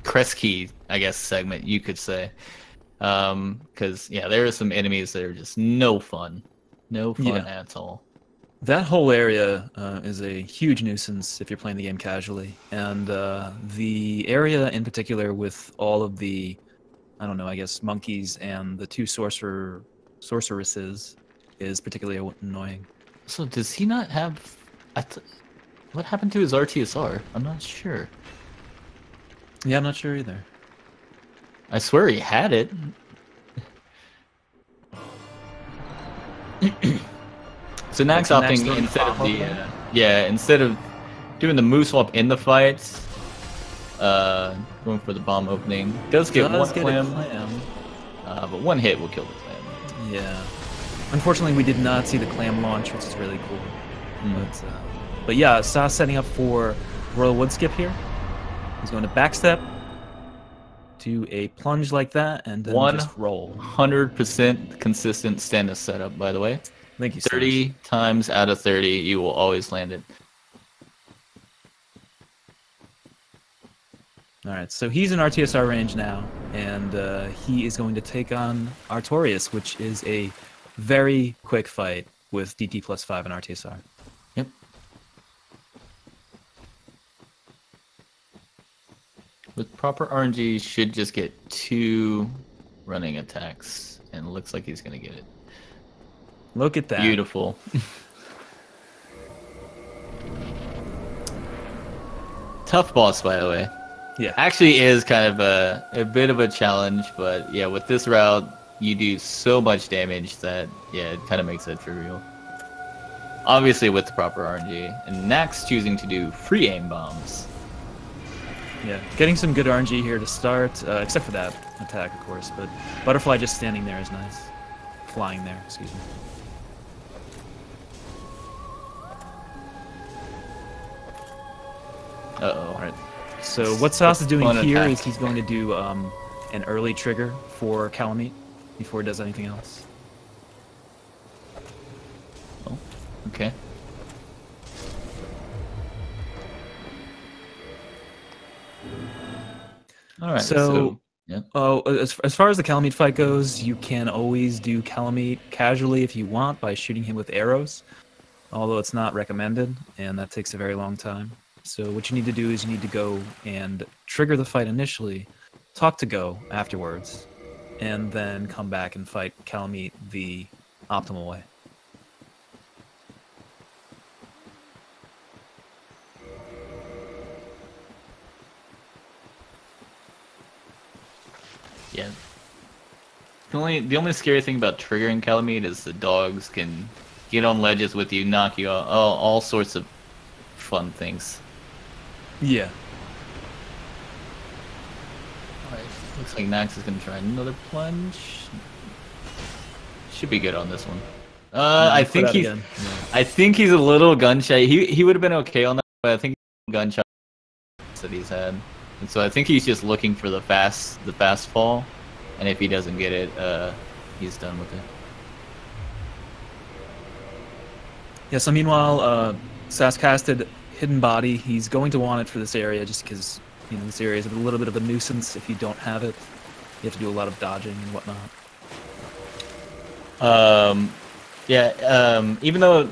Kresge, I guess, segment, you could say. Because, yeah, there are some enemies that are just no fun. No fun at all. That whole area is a huge nuisance if you're playing the game casually. And the area in particular with all of the, I don't know, I guess, monkeys and the 2 sorceresses is particularly annoying. So does he not have... what happened to his RTSR? I'm not sure. Yeah, I'm not sure either. I swear he had it. So Nax opting instead of instead of doing the move swap in the fight, going for the bomb opening. Does get one clam, but 1 hit will kill the clam. Yeah. Unfortunately, we did not see the clam launch, which is really cool. But yeah, Saas setting up for Royal Wood Skip here. He's going to backstep, do a plunge like that, and then just roll. 100% consistent Stannis setup, by the way. Thank you, 30 times out of 30, you will always land it. All right, so he's in RTSR range now. and he is going to take on Artorias, which is a very quick fight with DT +5 and RTSR. Yep. With proper RNG, should just get 2 running attacks, and it looks like he's gonna get it. Look at that. Beautiful. Tough boss, by the way. Yeah. Actually is kind of a bit of a challenge, but yeah, with this route, you do so much damage that, yeah, it kind of makes it trivial. Obviously with the proper RNG. And Nax choosing to do free aim bombs. Yeah, getting some good RNG here to start, except for that attack, of course, but Butterfly just standing there is nice. Flying there, excuse me. Uh-oh. Alright, so what Saas is doing Fun here attack. is he's going to do an early trigger for Calamite before he does anything else. Oh, okay. Alright, so yeah. As far as the Calamite fight goes, you can always do Calamite casually if you want by shooting him with arrows, although it's not recommended, and that takes a very long time. So what you need to do is you need to go and trigger the fight initially, talk to Go afterwards, and then come back and fight Calamite the optimal way. Yeah. The only scary thing about triggering Calamite is the dogs can get on ledges with you, knock you out, all sorts of fun things. Yeah. Alright, looks like Nax is gonna try another plunge. Should be good on this one. I think he's a little gun shy. He would have been okay on that, but I think gun shy that he's had. And so I think he's just looking for the fast fall, and if he doesn't get it, he's done with it. Yeah, so meanwhile, Sass casted Hidden Body. He's going to want it for this area just because, you know, this area is a little bit of a nuisance if you don't have it. You have to do a lot of dodging and whatnot. Even though,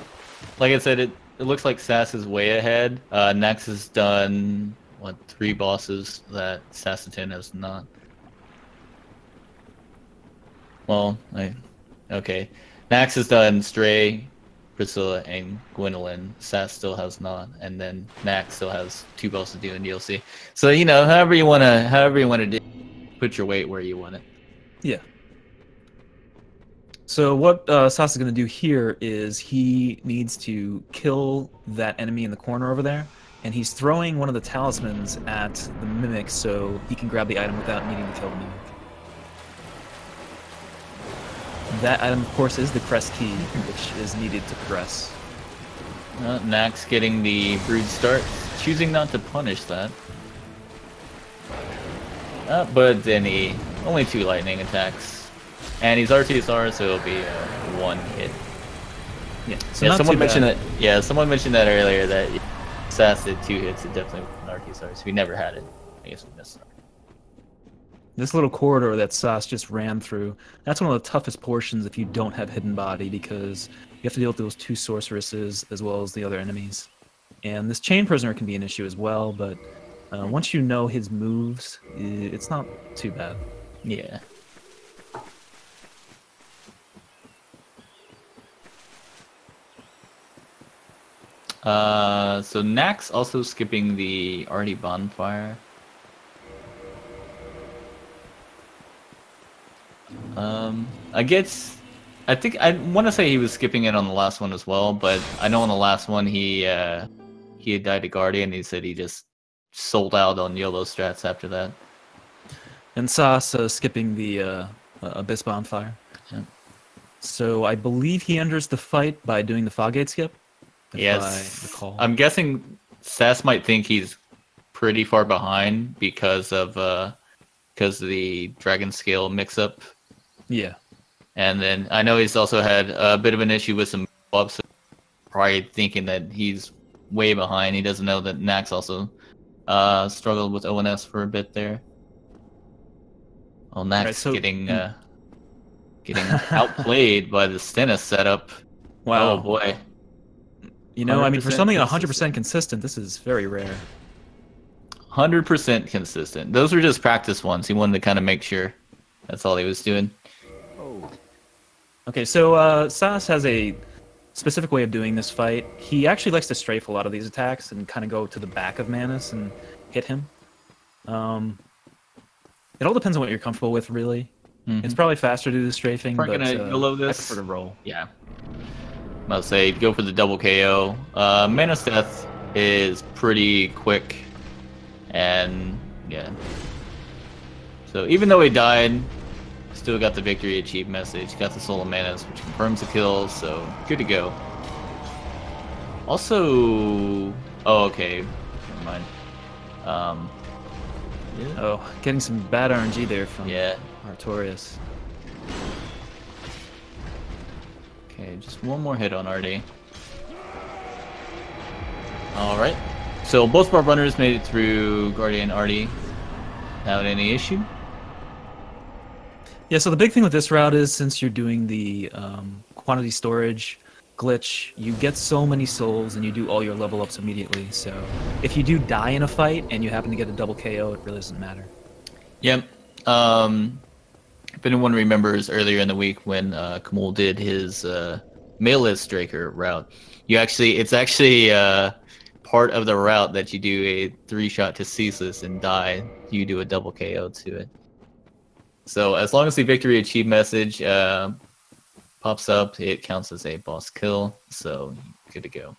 like I said, it looks like Sass is way ahead. Nax has done, what, 3 bosses that Saastutin has not. Well, okay. Nax has done Stray, Priscilla, and Gwendolyn. Sass still has not, and then Nax still has 2 bosses to do in DLC. So, you know, however you wanna do, put your weight where you want it. Yeah. So what Sass is going to do here is he needs to kill that enemy in the corner over there, and he's throwing one of the talismans at the Mimic so he can grab the item without needing to kill the Mimic. That item, of course, is the crest key, which is needed to press. Nax getting the brood start, choosing not to punish that. But then he only 2 lightning attacks. And he's RTSR, so it'll be 1 hit. Yeah, so yeah, someone mentioned that. Yeah, someone mentioned that earlier that Sass did 2 hits. It definitely was an RTSR, so we never had it. I guess we missed it. This little corridor that Sass just ran through, that's one of the toughest portions if you don't have Hidden Body, because you have to deal with those 2 sorceresses as well as the other enemies. And this Chain Prisoner can be an issue as well, but once you know his moves, it's not too bad. Yeah. So Nax also skipping the Arty bonfire. I think I want to say he was skipping it on the last one as well, but I know on the last one he had died to Guardian. He said he just sold out on YOLO strats after that. And Sass skipping the Abyss bonfire. Yeah. So I believe he enters the fight by doing the Foggate skip. Yes, I recall. I'm guessing Sass might think he's pretty far behind because of the Dragon Scale mix-up. Yeah. And then I know he's also had a bit of an issue with some buffs, so probably thinking that he's way behind. He doesn't know that Nax also struggled with ONS for a bit there. Well, Nax Right, so- getting outplayed by the Stennis setup. Wow. Oh boy. You know, I mean, for something 100% consistent. consistent, this is very rare. 100% consistent. Those were just practice ones. He wanted to kind of make sure. That's all he was doing. Okay, so Saas has a specific way of doing this fight. He actually likes to strafe a lot of these attacks and kind of go to the back of Manus and hit him. It all depends on what you're comfortable with, really. It's probably faster to do the strafing, Probably but gonna YOLO I this. prefer to roll. Yeah. I'll say go for the double KO. Manus death is pretty quick, and yeah. So even though he died, still got the victory achieved message. Got the Soul of Manus, which confirms the kill. So good to go. Also, oh okay, never mind. Yeah. Oh, getting some bad RNG there from Yeah. Artorias. Okay, just one more hit on RD. Alright. So both of our runners made it through Guardian RD without any issue. Yeah, so the big thing with this route is since you're doing the quantity storage glitch, you get so many souls and you do all your level ups immediately. So if you do die in a fight and you happen to get a double KO, it really doesn't matter. Yep. If anyone remembers earlier in the week when Kamul did his Melis Draker route, it's actually part of the route that you do a 3-shot to ceaseless and die, you do a double KO to it. So as long as the victory achieved message pops up, it counts as a boss kill. So good to go.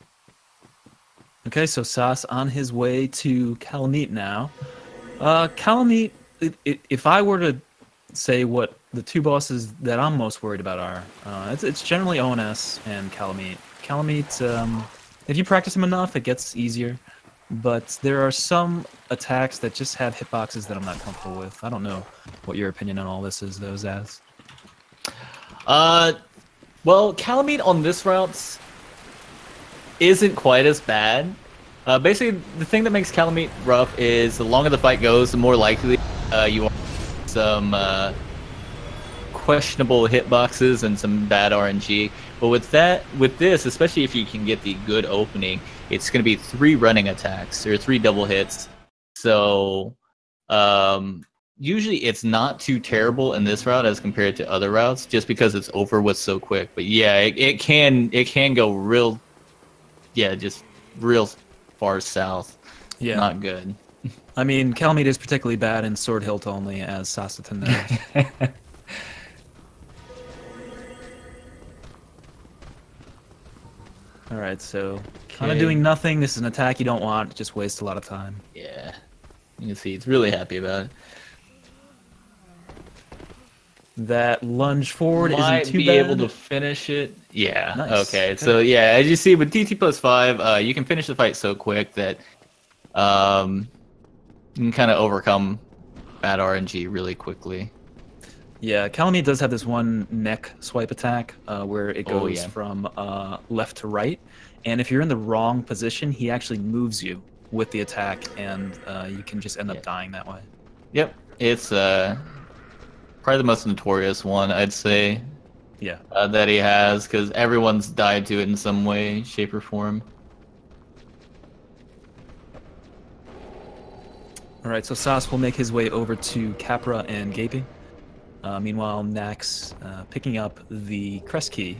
Okay, so Saas on his way to Calamite now. Calamite, if I were to say what the two bosses that I'm most worried about are, it's generally ONS and Calamite. Calamite, if you practice him enough, it gets easier. But there are some attacks that just have hitboxes that I'm not comfortable with. I don't know what your opinion on all this is, though, Zaz. Well, Calamite on this route isn't quite as bad. Basically, the thing that makes Calamite rough is the longer the fight goes, the more likely you are some questionable hitboxes and some bad RNG. But with this, especially if you can get the good opening, it's going to be 3 running attacks or 3 double hits. So usually it's not too terrible in this route as compared to other routes, just because it's over with so quick. But yeah, it can go real, just real far south. Yeah, not good. I mean, Calamite is particularly bad in Sword Hilt only, as Saastutin knows. Alright, so kind of doing nothing. This is an attack you don't want. Just waste a lot of time. Yeah. You can see he's really happy about it. That lunge forward Might isn't too be bad. able to finish it. Yeah. Nice. Okay. So yeah, as you see with DT+5, you can finish the fight so quick that you can kind of overcome bad RNG really quickly. Yeah, Calamite does have this one neck swipe attack where it goes from left to right, and if you're in the wrong position, he actually moves you with the attack, and you can just end up dying that way. Yep, it's probably the most notorious one, I'd say. Yeah. That he has, because everyone's died to it in some way, shape, or form. All right, so Saas will make his way over to Capra and Gaping. Meanwhile, Nax picking up the crest key.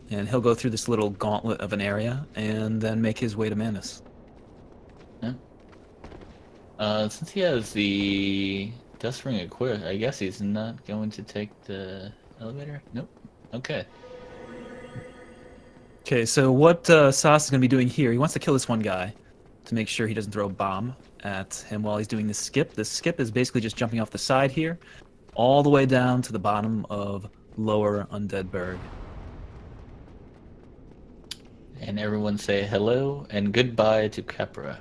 And he'll go through this little gauntlet of an area and then make his way to Manus. Yeah. Since he has the Dust Ring equipped, I guess he's not going to take the elevator? Nope. Okay. Okay, so what Saas is going to be doing here, he wants to kill this one guy to make sure he doesn't throw a bomb at him while he's doing the skip. The skip is basically just jumping off the side here, all the way down to the bottom of Lower Undead Berg. And everyone say hello and goodbye to Capra.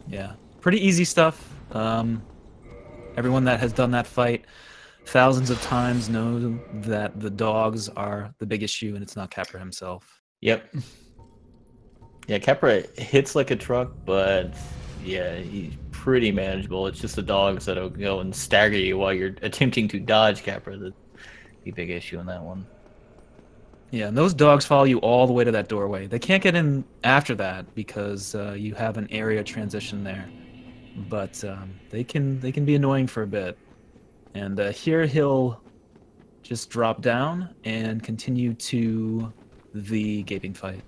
Yeah, pretty easy stuff. Everyone that has done that fight thousands of times knows that the dogs are the big issue, and it's not Capra himself. Yep. Yeah, Capra hits like a truck, but yeah, he's pretty manageable. It's just the dogs that'll go and stagger you while you're attempting to dodge Capra. That's the big issue in that one. Yeah, and those dogs follow you all the way to that doorway. They can't get in after that because you have an area transition there. But they can be annoying for a bit. And here he'll just drop down and continue to the gaping fight.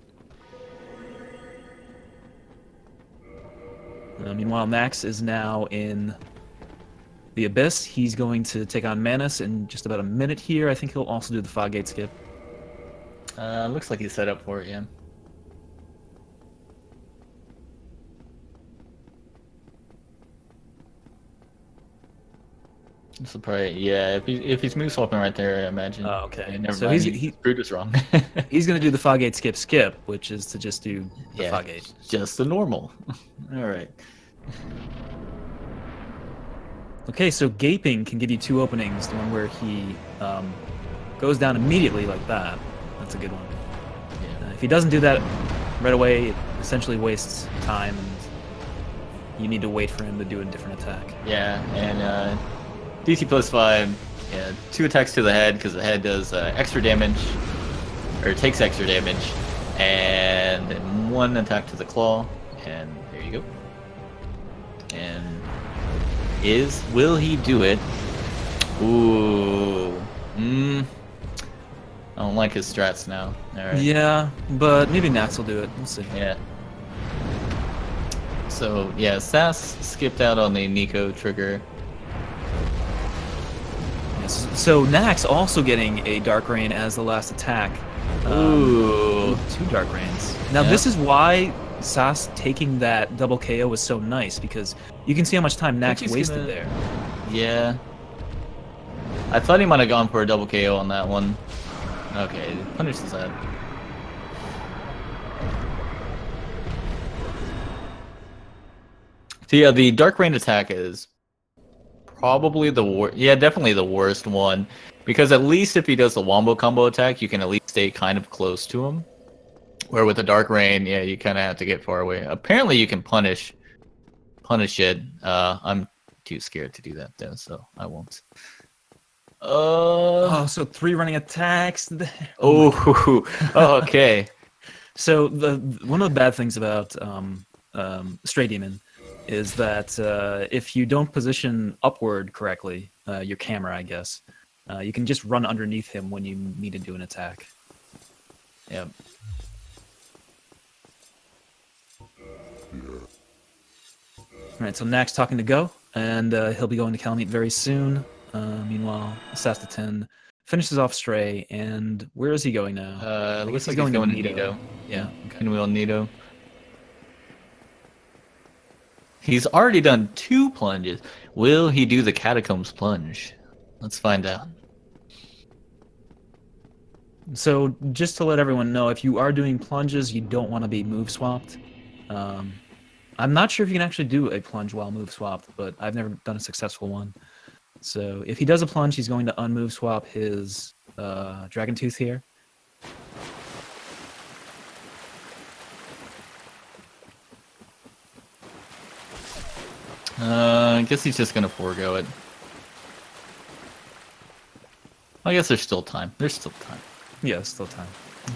Meanwhile, Nax is now in the Abyss. He's going to take on Manus in just about a minute here. I think he'll also do the Fog Gate skip. Looks like he's set up for it, yeah. This will probably, yeah. If he's move swapping right there, I imagine. Oh, okay. Yeah, never So mind. he proved us wrong. he's going to do the Fog Gate skip, which is to just do the Fog Gate. Just the normal. All right. Okay, so gaping can give you two openings. The one where he goes down immediately like that. That's a good one. Yeah. If he doesn't do that right away, it essentially wastes time, and you need to wait for him to do a different attack. Yeah, and DC +5. Yeah, 2 attacks to the head because the head does extra damage, or takes extra damage, and then 1 attack to the claw, and there you go. And will he do it? Ooh, I don't like his strats now. All right. Yeah, but maybe Nax will do it. We'll see. Yeah. So yeah, Sass skipped out on the Nico trigger. Yes. So Nax also getting a Dark Rain as the last attack. Ooh. 2 Dark Rains. Now Yeah. this is why Sass taking that double KO was so nice, because you can see how much time Nax wasted there. Yeah. I thought he might have gone for a double KO on that one. Okay, punish his head. So yeah, the Dark Rain attack is probably the worst. Yeah, definitely the worst one. Because at least if he does the wombo combo attack, you can at least stay kind of close to him. Where with the Dark Rain, yeah, you kind of have to get far away. Apparently you can punish it. I'm too scared to do that though, so I won't. Oh, so 3 running attacks there. Oh, okay. So one of the bad things about Stray Demon is that if you don't position upward correctly, your camera, I guess, you can just run underneath him when you need to do an attack. Yep. Alright, so Nax talking to Go, and he'll be going to Calamite very soon. Meanwhile, Saastutin finishes off Stray, and where is he going now? Looks like he's going to Nito. Yeah, okay. Pinwheel Nito. He's already done 2 plunges. Will he do the Catacombs plunge? Let's find out. So, just to let everyone know, if you are doing plunges, you don't want to be move swapped. I'm not sure if you can actually do a plunge while move swapped, but I've never done a successful one. So if he does a plunge, he's going to unmove swap his Dragon Tooth here. I guess he's just gonna forego it. I guess there's still time. There's still time. Yeah, still time.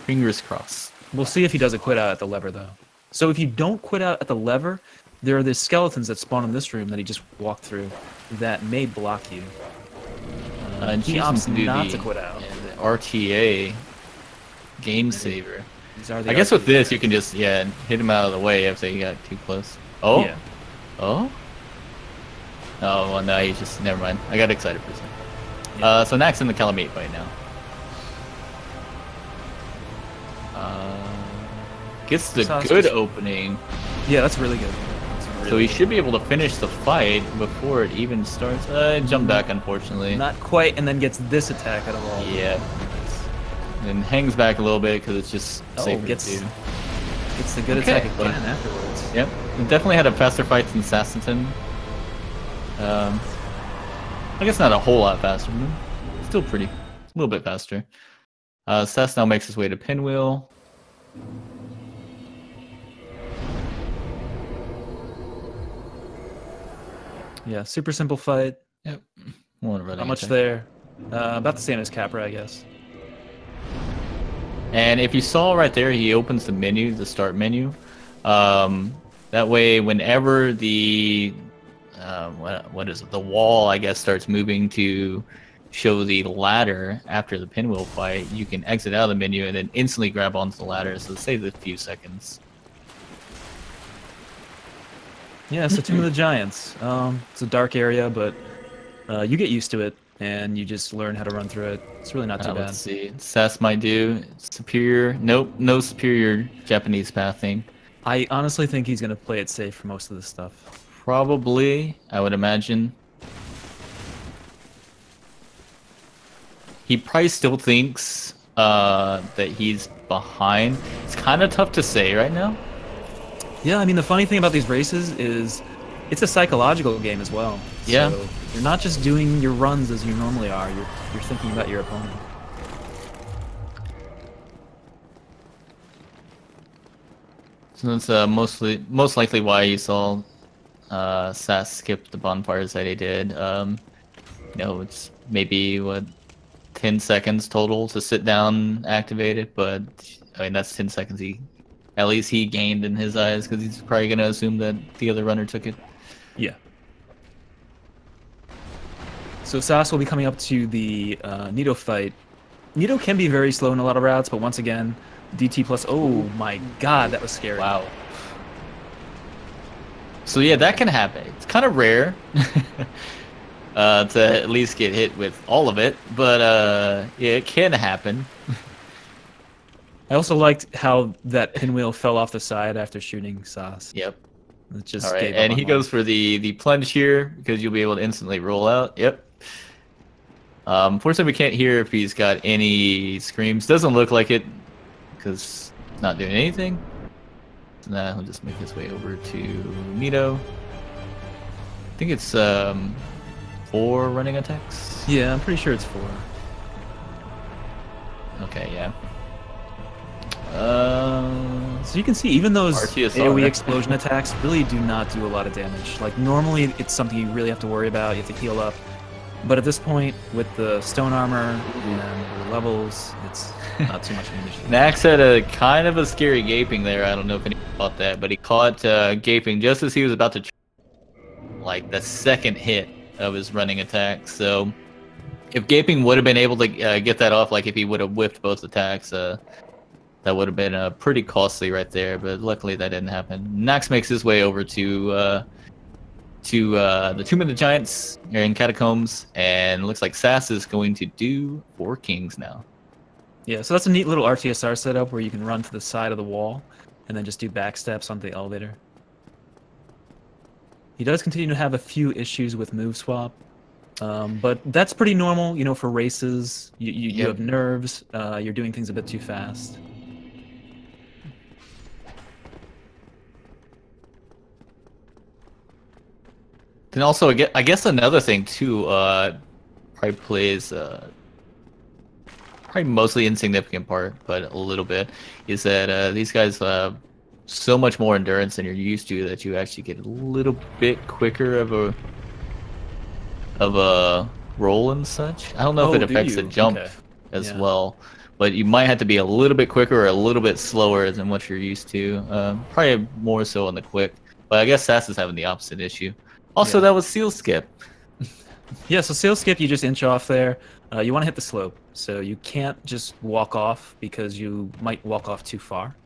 Fingers crossed. We'll see if he doesn't quit out at the lever, though. So if you don't quit out at the lever, there are the skeletons that spawn in this room that he just walked through that may block you. And he opts not to quit out. Yeah, the RTA game saver. I guess with this you can just hit him out of the way if they got too close. Oh, yeah. Oh, well, no, he's just never mind. I got excited for a second. Yeah. So Nax in the Calamite right now. Gets the good opening. Yeah, that's really good. So he should be able to finish the fight before it even starts. Jump back, unfortunately. Not quite, and then gets this attack out of all. Yeah. And hangs back a little bit because it's just safer gets to do. Gets the good attack again afterwards. Yep. It definitely had a faster fight than Saastutin. I guess not a whole lot faster, but still pretty. A little bit faster. Sass now makes his way to Pinwheel. Yeah, super simple fight. Yep. Not Not much there. About the same as Capra, I guess. And if you saw right there, he opens the menu, the start menu. That way, whenever the what is it? The wall, I guess, starts moving to show the ladder after the pinwheel fight, you can exit out of the menu and then instantly grab onto the ladder. So it saves a few seconds. Yeah, so Tomb of the Giants. It's a dark area, but you get used to it, and you just learn how to run through it. It's really not too bad. Let's see. Sass might do superior. Nope, no superior Japanese pathing. I honestly think he's going to play it safe for most of this stuff. Probably, I would imagine. He probably still thinks that he's behind. It's kind of tough to say right now. Yeah, I mean, the funny thing about these races is it's a psychological game as well. Yeah. So you're not just doing your runs as you normally are. You're thinking about your opponent. So that's most likely why you saw Sass skip the bonfires that he did. You know, it's maybe what 10 seconds total to sit down, activate it, but I mean that's 10 seconds at least he gained in his eyes, because he's probably gonna assume that the other runner took it. Yeah. So Sass will be coming up to the Nito fight. Nito can be very slow in a lot of routes, but once again, DT plus. Oh my God, that was scary. Wow. So yeah, that can happen. It's kind of rare to at least get hit with all of it, but yeah, it can happen. I also liked how that pinwheel fell off the side after shooting Sass. Yep. It just all right, gave and up he on goes life. for the plunge here because you'll be able to instantly roll out. Yep. Unfortunately, we can't hear if he's got any screams. Doesn't look like it because it's not doing anything. So now he'll just make his way over to Nito. I think it's 4 running attacks. Yeah, I'm pretty sure it's 4. Okay, yeah. So you can see even those RTSR. AoE explosion attacks really do not do a lot of damage. Like normally it's something you really have to worry about, you have to heal up. But at this point, with the stone armor and the levels, it's not too much of an issue. Nax had a kind of a scary gaping there. I don't know if anyone caught that, but he caught gaping just as he was about to like the second hit of his running attack. So if gaping would have been able to get that off, like if he would have whiffed both attacks, that would have been pretty costly right there. But luckily that didn't happen. Nax makes his way over to the Tomb of the Giants in Catacombs, and looks like Sass is going to do 4 Kings now. Yeah, so that's a neat little RTSR setup where you can run to the side of the wall and then just do back steps onto the elevator. He does continue to have a few issues with move swap, but that's pretty normal, you know, for races. You have nerves, you're doing things a bit too fast. Then also, I guess another thing too, probably plays probably mostly insignificant part, but a little bit, is that these guys have so much more endurance than you're used to that you actually get a little bit quicker of a roll and such. I don't know if it affects the jump as well, but you might have to be a little bit quicker or a little bit slower than what you're used to. Probably more so on the quick, but I guess Sass is having the opposite issue. Also, that was seal skip. Yeah, so seal skip, you just inch off there. You want to hit the slope, so you can't just walk off because you might walk off too far.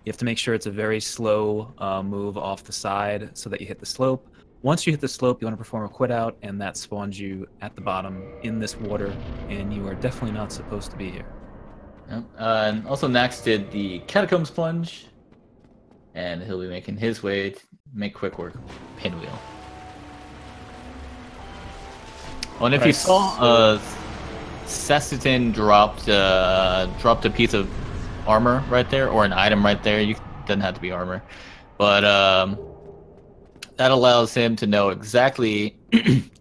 You have to make sure it's a very slow move off the side so that you hit the slope. Once you hit the slope, you want to perform a quit out, and that spawns you at the bottom in this water, and you are definitely not supposed to be here. Yep. And also Nax did the Catacombs plunge, and he'll be making his way to make quick work pinwheel. Oh, and if you saw, Saastutin dropped a piece of armor right there, or an item right there. You doesn't have to be armor, but that allows him to know exactly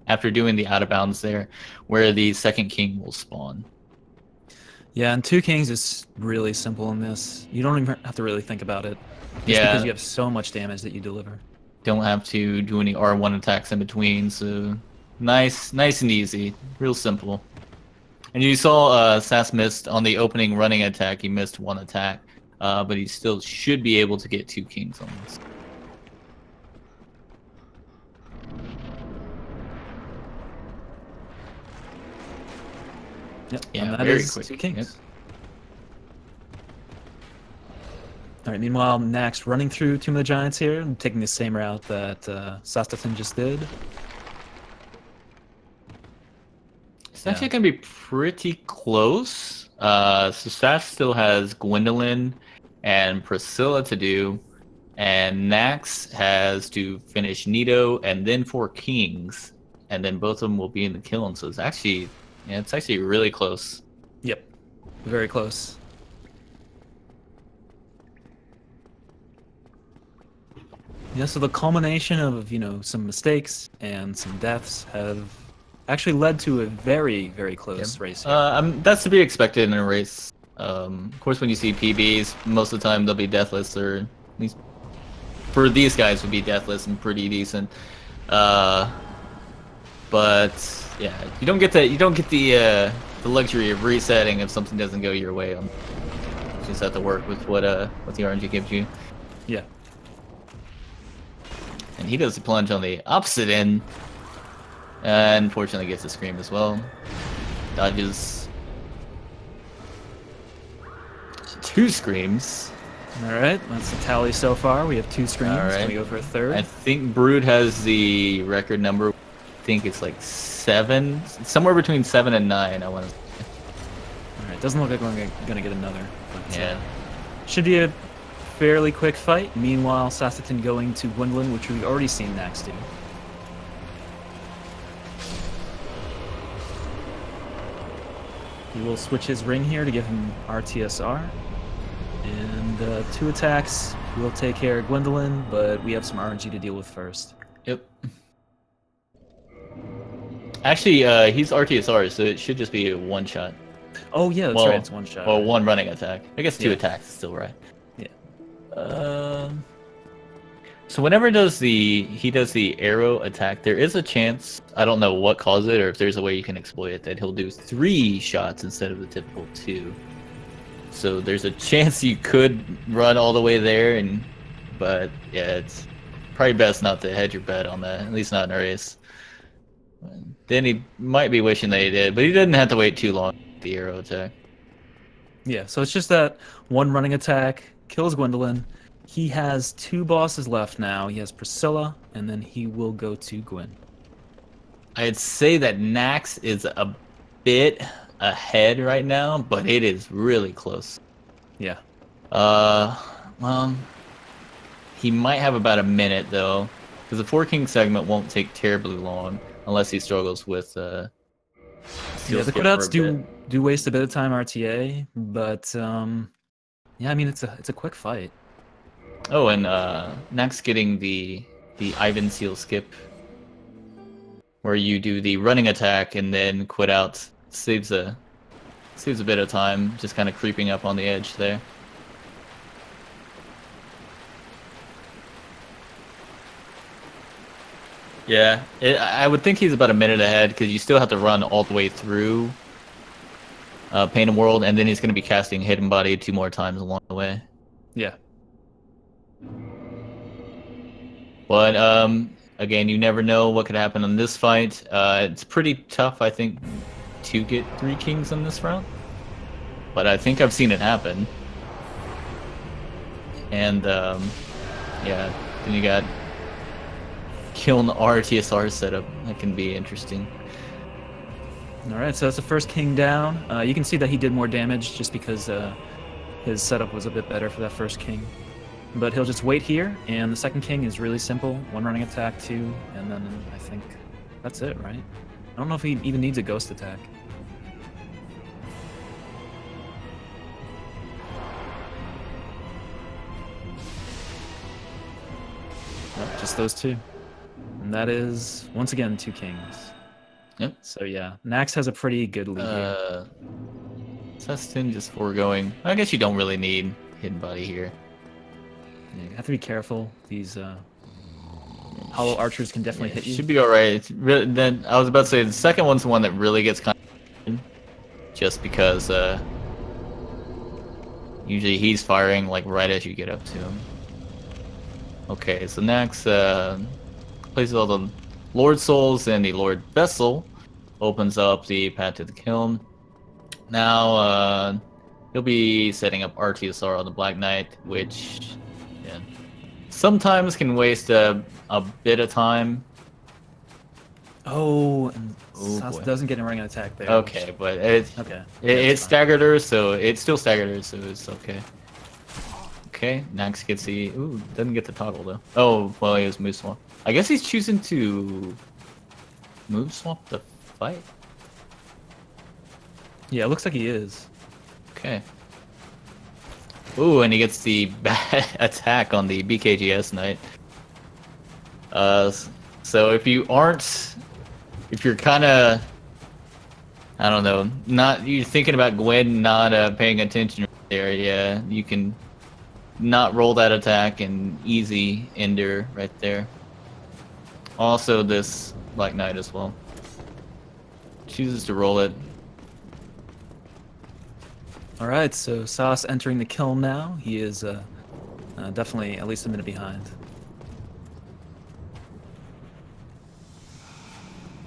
after doing the out of bounds there where the second king will spawn. Yeah, and 2 Kings is really simple in this. You don't even have to really think about it, just because you have so much damage that you deliver. Don't have to do any R1 attacks in between, so nice and easy. Real simple. And you saw Sass missed on the opening running attack. He missed one attack, but he still should be able to get 2 kings on this. Yep, Yeah, and that very is quick. 2 kings. Yep. All right. Meanwhile, Nax running through Tomb of the Giants here, and taking the same route that Saastutin just did. It's actually going to be pretty close. So Sass still has Gwendolyn and Priscilla to do, and Nax has to finish Nito and then 4 kings, and then both of them will be in the kiln. So it's actually, yeah, it's actually really close. Yep, very close. Yeah, so the culmination of, you know, some mistakes and some deaths have actually led to a very, very close race here. That's to be expected in a race. Of course, when you see PBs, most of the time they'll be deathless, or at least for these guys would be deathless and pretty decent. But yeah, you don't get the luxury of resetting if something doesn't go your way. You just have to work with what the RNG gives you. Yeah. And he does the plunge on the opposite end. And unfortunately gets a scream as well. Dodges 2 screams. Alright, that's the tally so far. We have 2 screams. All right. Can we go for a third? I think Brood has the record number. I think it's like 7. Somewhere between 7 and 9, I want to say. Alright, doesn't look like we're gonna get another. But, Yeah. Should be a fairly quick fight. Meanwhile, Saastutin going to Gwendolyn, which we've already seen Nax do. He will switch his ring here to give him RTSR. And 2 attacks will take care of Gwendolyn, but we have some RNG to deal with first. Yep. Actually, he's RTSR, so it should just be a 1-shot. Oh yeah, that's right, it's 1 shot. Or 1 running attack. I guess 2 Yeah. attacks is still right. Yeah. So whenever he does the arrow attack, there is a chance, I don't know what caused it or if there's a way you can exploit it, that he'll do 3 shots instead of the typical 2. So there's a chance you could run all the way there, but yeah, it's probably best not to hedge your bet on that, at least not in a race. Then he might be wishing that he did, but he didn't have to wait too long for the arrow attack. Yeah, so it's just that 1 running attack kills Gwendolyn. He has 2 bosses left now. He has Priscilla, and then he will go to Gwen. I'd say that Nax is a bit ahead right now, but it is really close. Yeah. Well, he might have about a minute though, because the 4 king segment won't take terribly long unless he struggles with. Yeah, the cutouts do waste a bit of time RTA, but yeah, I mean it's a quick fight. Oh, and Nax getting the Ivan Seal skip, where you do the running attack and then quit out, saves a bit of time, just kind of creeping up on the edge there. Yeah, I would think he's about a minute ahead because you still have to run all the way through Pain and World, and then he's going to be casting Hidden Body 2 more times along the way. Yeah. But again, you never know what could happen in this fight. It's pretty tough, I think, to get 3 kings in this round. But I think I've seen it happen. And yeah, then you got killing the RTSR setup. That can be interesting. Alright, so that's the first king down. You can see that he did more damage just because his setup was a bit better for that first king. But he'll just wait here, and the second king is really simple. 1 running attack, 2, and then I think that's it, right? I don't know if he even needs a ghost attack. Nope, just those 2. And that is, once again, 2 kings. Yep. So yeah, Nax has a pretty good lead here. Saastutin just foregoing. I guess you don't really need Hidden Body here. Yeah, you have to be careful. These hollow archers can definitely hit you. Should be alright. It's really, then I was about to say the second one's the one that really gets kind of just because usually he's firing like right as you get up to him. Okay, so Nax places all the Lord Souls and the Lord Vessel, opens up the path to the kiln. Now he'll be setting up Arteosaur on the Black Knight, which sometimes can waste a bit of time. Oh, and Sas doesn't get a ring attack there. Okay, but it's it's staggered her, so it's still staggered her, so it's okay. Okay, Nax gets the doesn't get the toggle though. Oh, well, he was move swap. I guess he's choosing to move swap the fight. Yeah, it looks like he is. Okay. Ooh, and he gets the bad attack on the BKGS Knight. So if you're kind of, I don't know, you're thinking about Gwen not paying attention there, yeah, you can not roll that attack and easy ender right there. Also this Black Knight as well. Chooses to roll it. Alright, so Sas entering the kiln now. He is definitely at least a minute behind.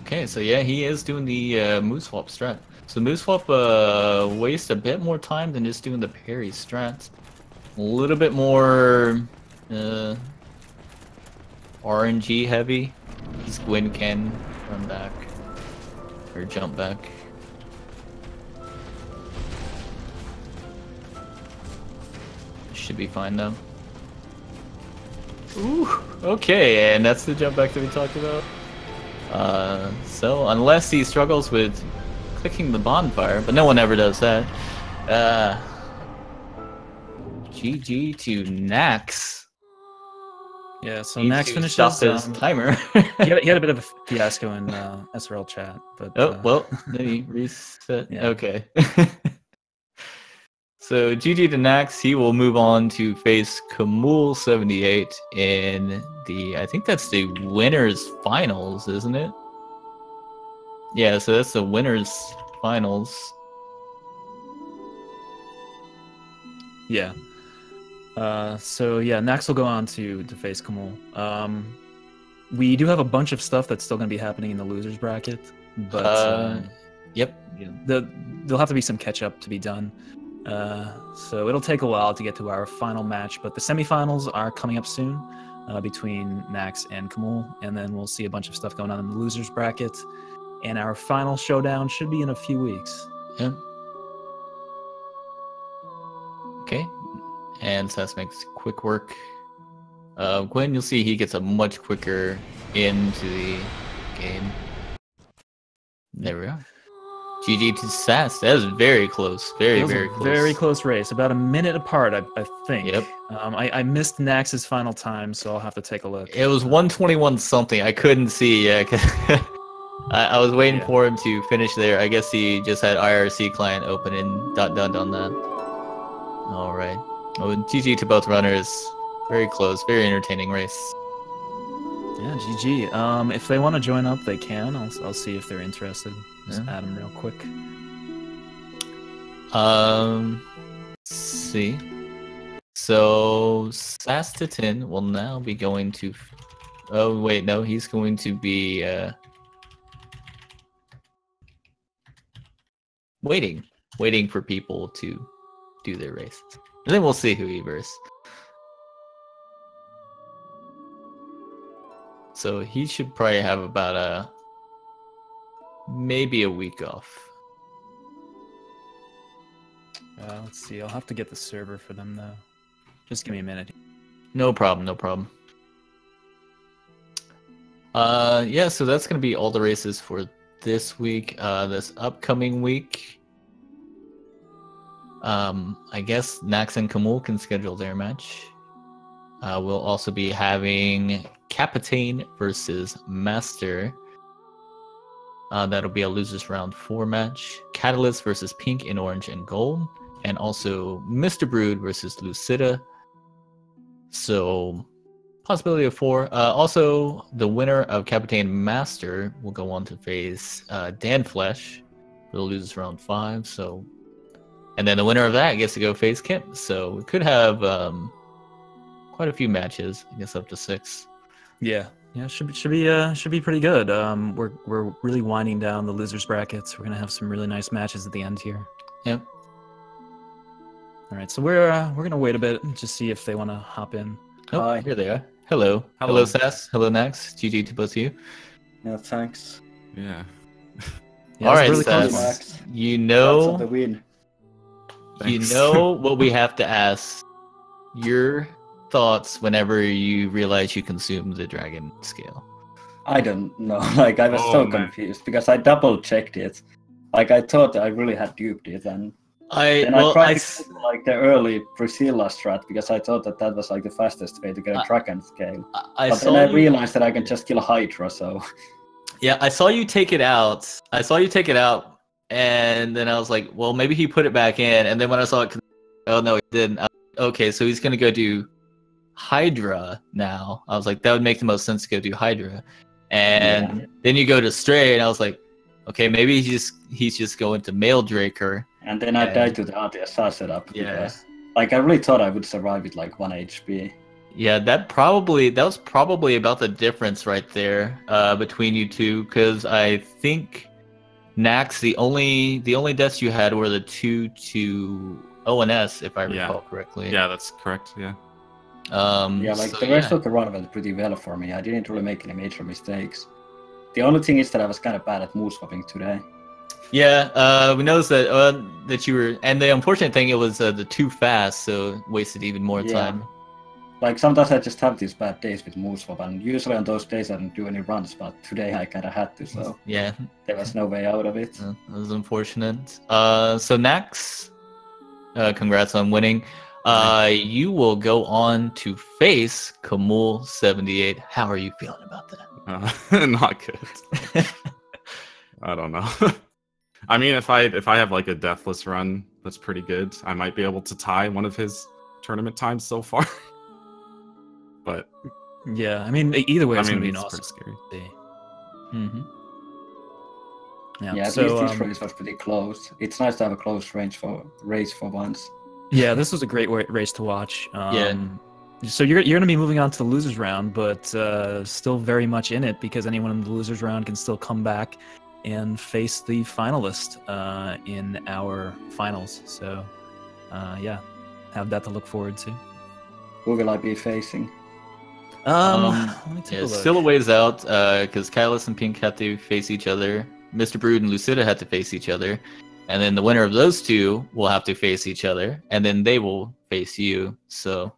Okay, so yeah, he is doing the move swap strat. So move swap wastes a bit more time than just doing the parry strat. A little bit more RNG heavy. Because Gwen can run back or jump back. Should be fine though. Ooh, okay, and that's the jump back that we talked about. So unless he struggles with clicking the bonfire, but no one ever does that. GG to Nax. Yeah, so Nax finishes. Stop his timer. he had a bit of a fiasco in SRL chat, but oh well, then he reset. Yeah. Okay. So GG to Nax, he will move on to face Kamul 78 in the, I think that's the winners finals, isn't it? Yeah, so that's the winners finals. Yeah. So yeah, Nax will go on to face Kamul. We do have a bunch of stuff that's still going to be happening in the losers bracket, but yep. Yeah, there'll have to be some catch up to be done. So it'll take a while to get to our final match, but the semifinals are coming up soon between Nax and Kamul, and then we'll see a bunch of stuff going on in the losers bracket, and our final showdown should be in a few weeks. Yeah. Okay. And Sas makes quick work. Gwen, you'll see he gets a much quicker into the game. There we are. GG to Sas. That was very close. Very close. Very close race. About a minute apart, I think. Yep. I missed Nax's final time, so I'll have to take a look. It was 121 something. I couldn't see. Yeah, I was waiting for him to finish there. I guess he just had IRC client open and done on that. All right. Oh, GG to both runners. Very close. Very entertaining race. Yeah, GG. If they want to join up, they can. I'll see if they're interested. Just add them real quick. Let's see. So Saastutin will now be going to. Oh wait, no, he's going to be waiting for people to do their races, and then we'll see who he versus. So he should probably have about maybe a week off. Let's see. I'll have to get the server for them though. Just give me a minute. No problem. No problem. Yeah. So that's gonna be all the races for this week. This upcoming week, I guess Nax and Kamul can schedule their match. We'll also be having Capitaine versus Master. That'll be a losers round 4 match. Catalyst versus Pink in orange and gold. And also Mr. Brood versus Lucida. So Possibility of 4. Also, the winner of Captain Master will go on to face Dan Flesh. He'll lose round 5. So, and then the winner of that gets to go face Kim. So we could have quite a few matches. I guess up to 6. Yeah, should be pretty good. We're really winding down the losers brackets. We're gonna have some really nice matches at the end here. Yep. All right, so we're gonna wait a bit and just see if they want to hop in. Oh, Hi. here they are. Hello. Hello, Sass. Hello, Nax. GG to both of you. Yeah, thanks. Yeah. Yeah, All it's right, really Sass. close. Max. You Congrats know, on the win. you Thanks. know what we have to ask. Your thoughts whenever you realize you consume the dragon scale. I don't know. Like, I was Oh, so man. confused because I double checked it. Like, I thought I really had duped it, and then I tried to do, like the early Priscilla strat because I thought that was like the fastest way to get a dragon scale. I But saw then I you- realized that I can just kill Hydra, so Yeah, I saw you take it out. And then I was like, well, maybe he put it back in. And then when I saw it, oh no, he didn't. Okay, so he's gonna go do Hydra now. I was like, that would make the most sense to go do Hydra. And then you go to Stray, and I was like, okay, maybe he's just going to Male Draker. and then I Yeah. died to the anti-SR setup. Yeah. Because, like, I really thought I would survive with like 1 HP. Yeah, that was probably about the difference right there between you two, because I think Nax, the only deaths you had were the 2 to ONS, if I Yeah. recall correctly. Yeah, that's correct. Yeah. Yeah, like So, the rest of the run went pretty well for me. I didn't really make any major mistakes. The only thing is that I was kind of bad at move swapping today. Yeah, we noticed that you were, and the unfortunate thing, it was the too fast, so it wasted even more Yeah. time. Like sometimes I just have these bad days with move swap, and usually on those days I don't do any runs, but today I kind of had to, so Yeah, there was no way out of it. that was unfortunate. So Nax, congrats on winning. You will go on to face Kamul78. How are you feeling about that? Not good. I don't know. I mean, if I have like a deathless run, that's pretty good. I might be able to tie one of his tournament times so far. But Yeah, I mean, either way, I it's mean, gonna be an it's awesome pretty scary. day. Mm-hmm. Yeah, at so least this race was pretty close. It's nice to have a close race for once. yeah, this was a great race to watch. So you're going to be moving on to the losers round, but still very much in it because anyone in the losers round can still come back and face the finalist in our finals. So yeah, have that to look forward to. Who will I be facing? Let me take Yeah, a look. still a ways out, because Kylus and Pink had to face each other. Mr. Brood and Lucida had to face each other. And then the winner of those two will have to face each other. And then they will face you. So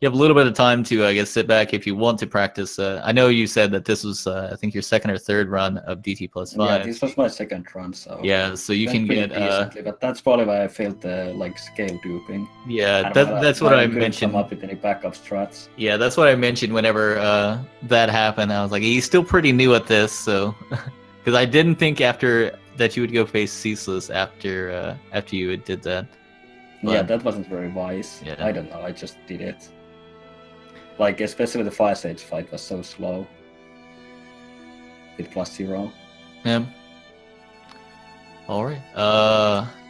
you have a little bit of time to, I guess, sit back if you want to practice. I know you said that this was, I think, your second or third run of DT plus 5. Yeah, this was my second run, so Yeah, so you went can pretty get... decently, but that's probably why I failed the like scale duping. yeah, And that's why what I couldn't mentioned. Come up with any backup strats. Yeah, that's what I mentioned whenever that happened. I was like, he's still pretty new at this, so because I didn't think after that you would go face Ceaseless after you had did that. Yeah, But- that wasn't very wise. Yeah. I don't know. I just did it. Like especially the Fire Sage fight was so slow. With +0. Yeah. All right.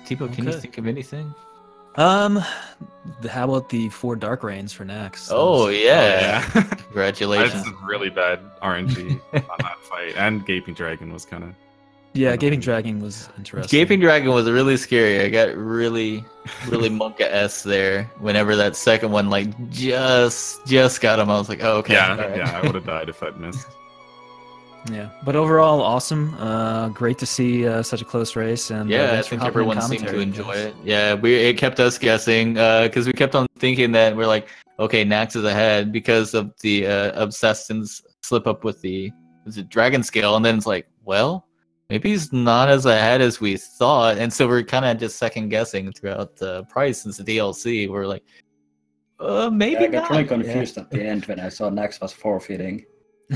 Tipo, can you Okay. think of anything? How about the 4 Dark Reigns for next? Oh yeah! I Congratulations. had some really bad RNG on that fight, and Gaping Dragon was kind of. Yeah, Gaping Dragon was interesting. Gaping Dragon was really scary. I got really Monka-esque there. Whenever that second one like just got him, I was like, oh okay. Yeah, all right. yeah, I would have died if I'd missed. Yeah, but overall, awesome. Great to see such a close race, and Yeah, I thanks for think hopping in everyone seemed to commentary, enjoy guys. it. Yeah, it kept us guessing because we kept on thinking that we're like, okay, Nax is ahead because of the Saastutin's slip up with the dragon scale, and then it's like, well, maybe he's not as ahead as we thought, and so we're kind of just second guessing throughout the price since the DLC. We're like, maybe Yeah, I got not. really confused at the end when I saw Nax was forfeiting.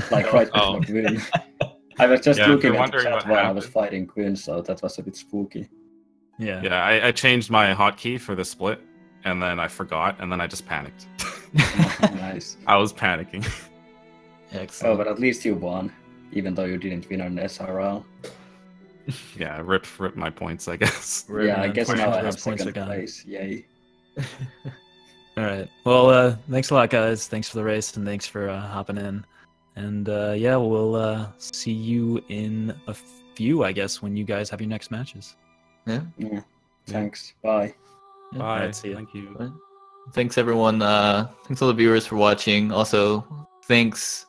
Like right before Quinn. I was just Yeah, looking you're at the wondering chat what while I was happened. fighting Quinn, so that was a bit spooky. Yeah. Yeah, I changed my hotkey for the split, and then I forgot, and then I just panicked. Nice. I was panicking. Excellent. Oh, but at least you won, even though you didn't win on SRL. Yeah, rip my points, I guess. Yeah, I guess now I have Those points are second gone. place. Yay. All right. Well, thanks a lot, guys. Thanks for the race, and thanks for hopping in. And yeah, we'll see you in a few, I guess, when you guys have your next matches. Yeah. Thanks. Bye. Yeah. Bye. Alright, see ya. Thank you. Right. Thanks everyone. Thanks all the viewers for watching. Also, thanks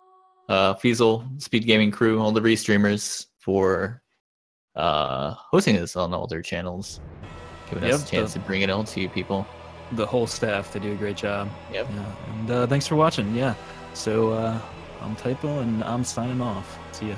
Feasel, Speed Gaming Crew, all the restreamers for hosting this on all their channels, giving us a chance to bring it all to you people. The whole staff, they do a great job. Yep. Yeah. And thanks for watching. Yeah. So I'm Typo, and I'm signing off. See ya.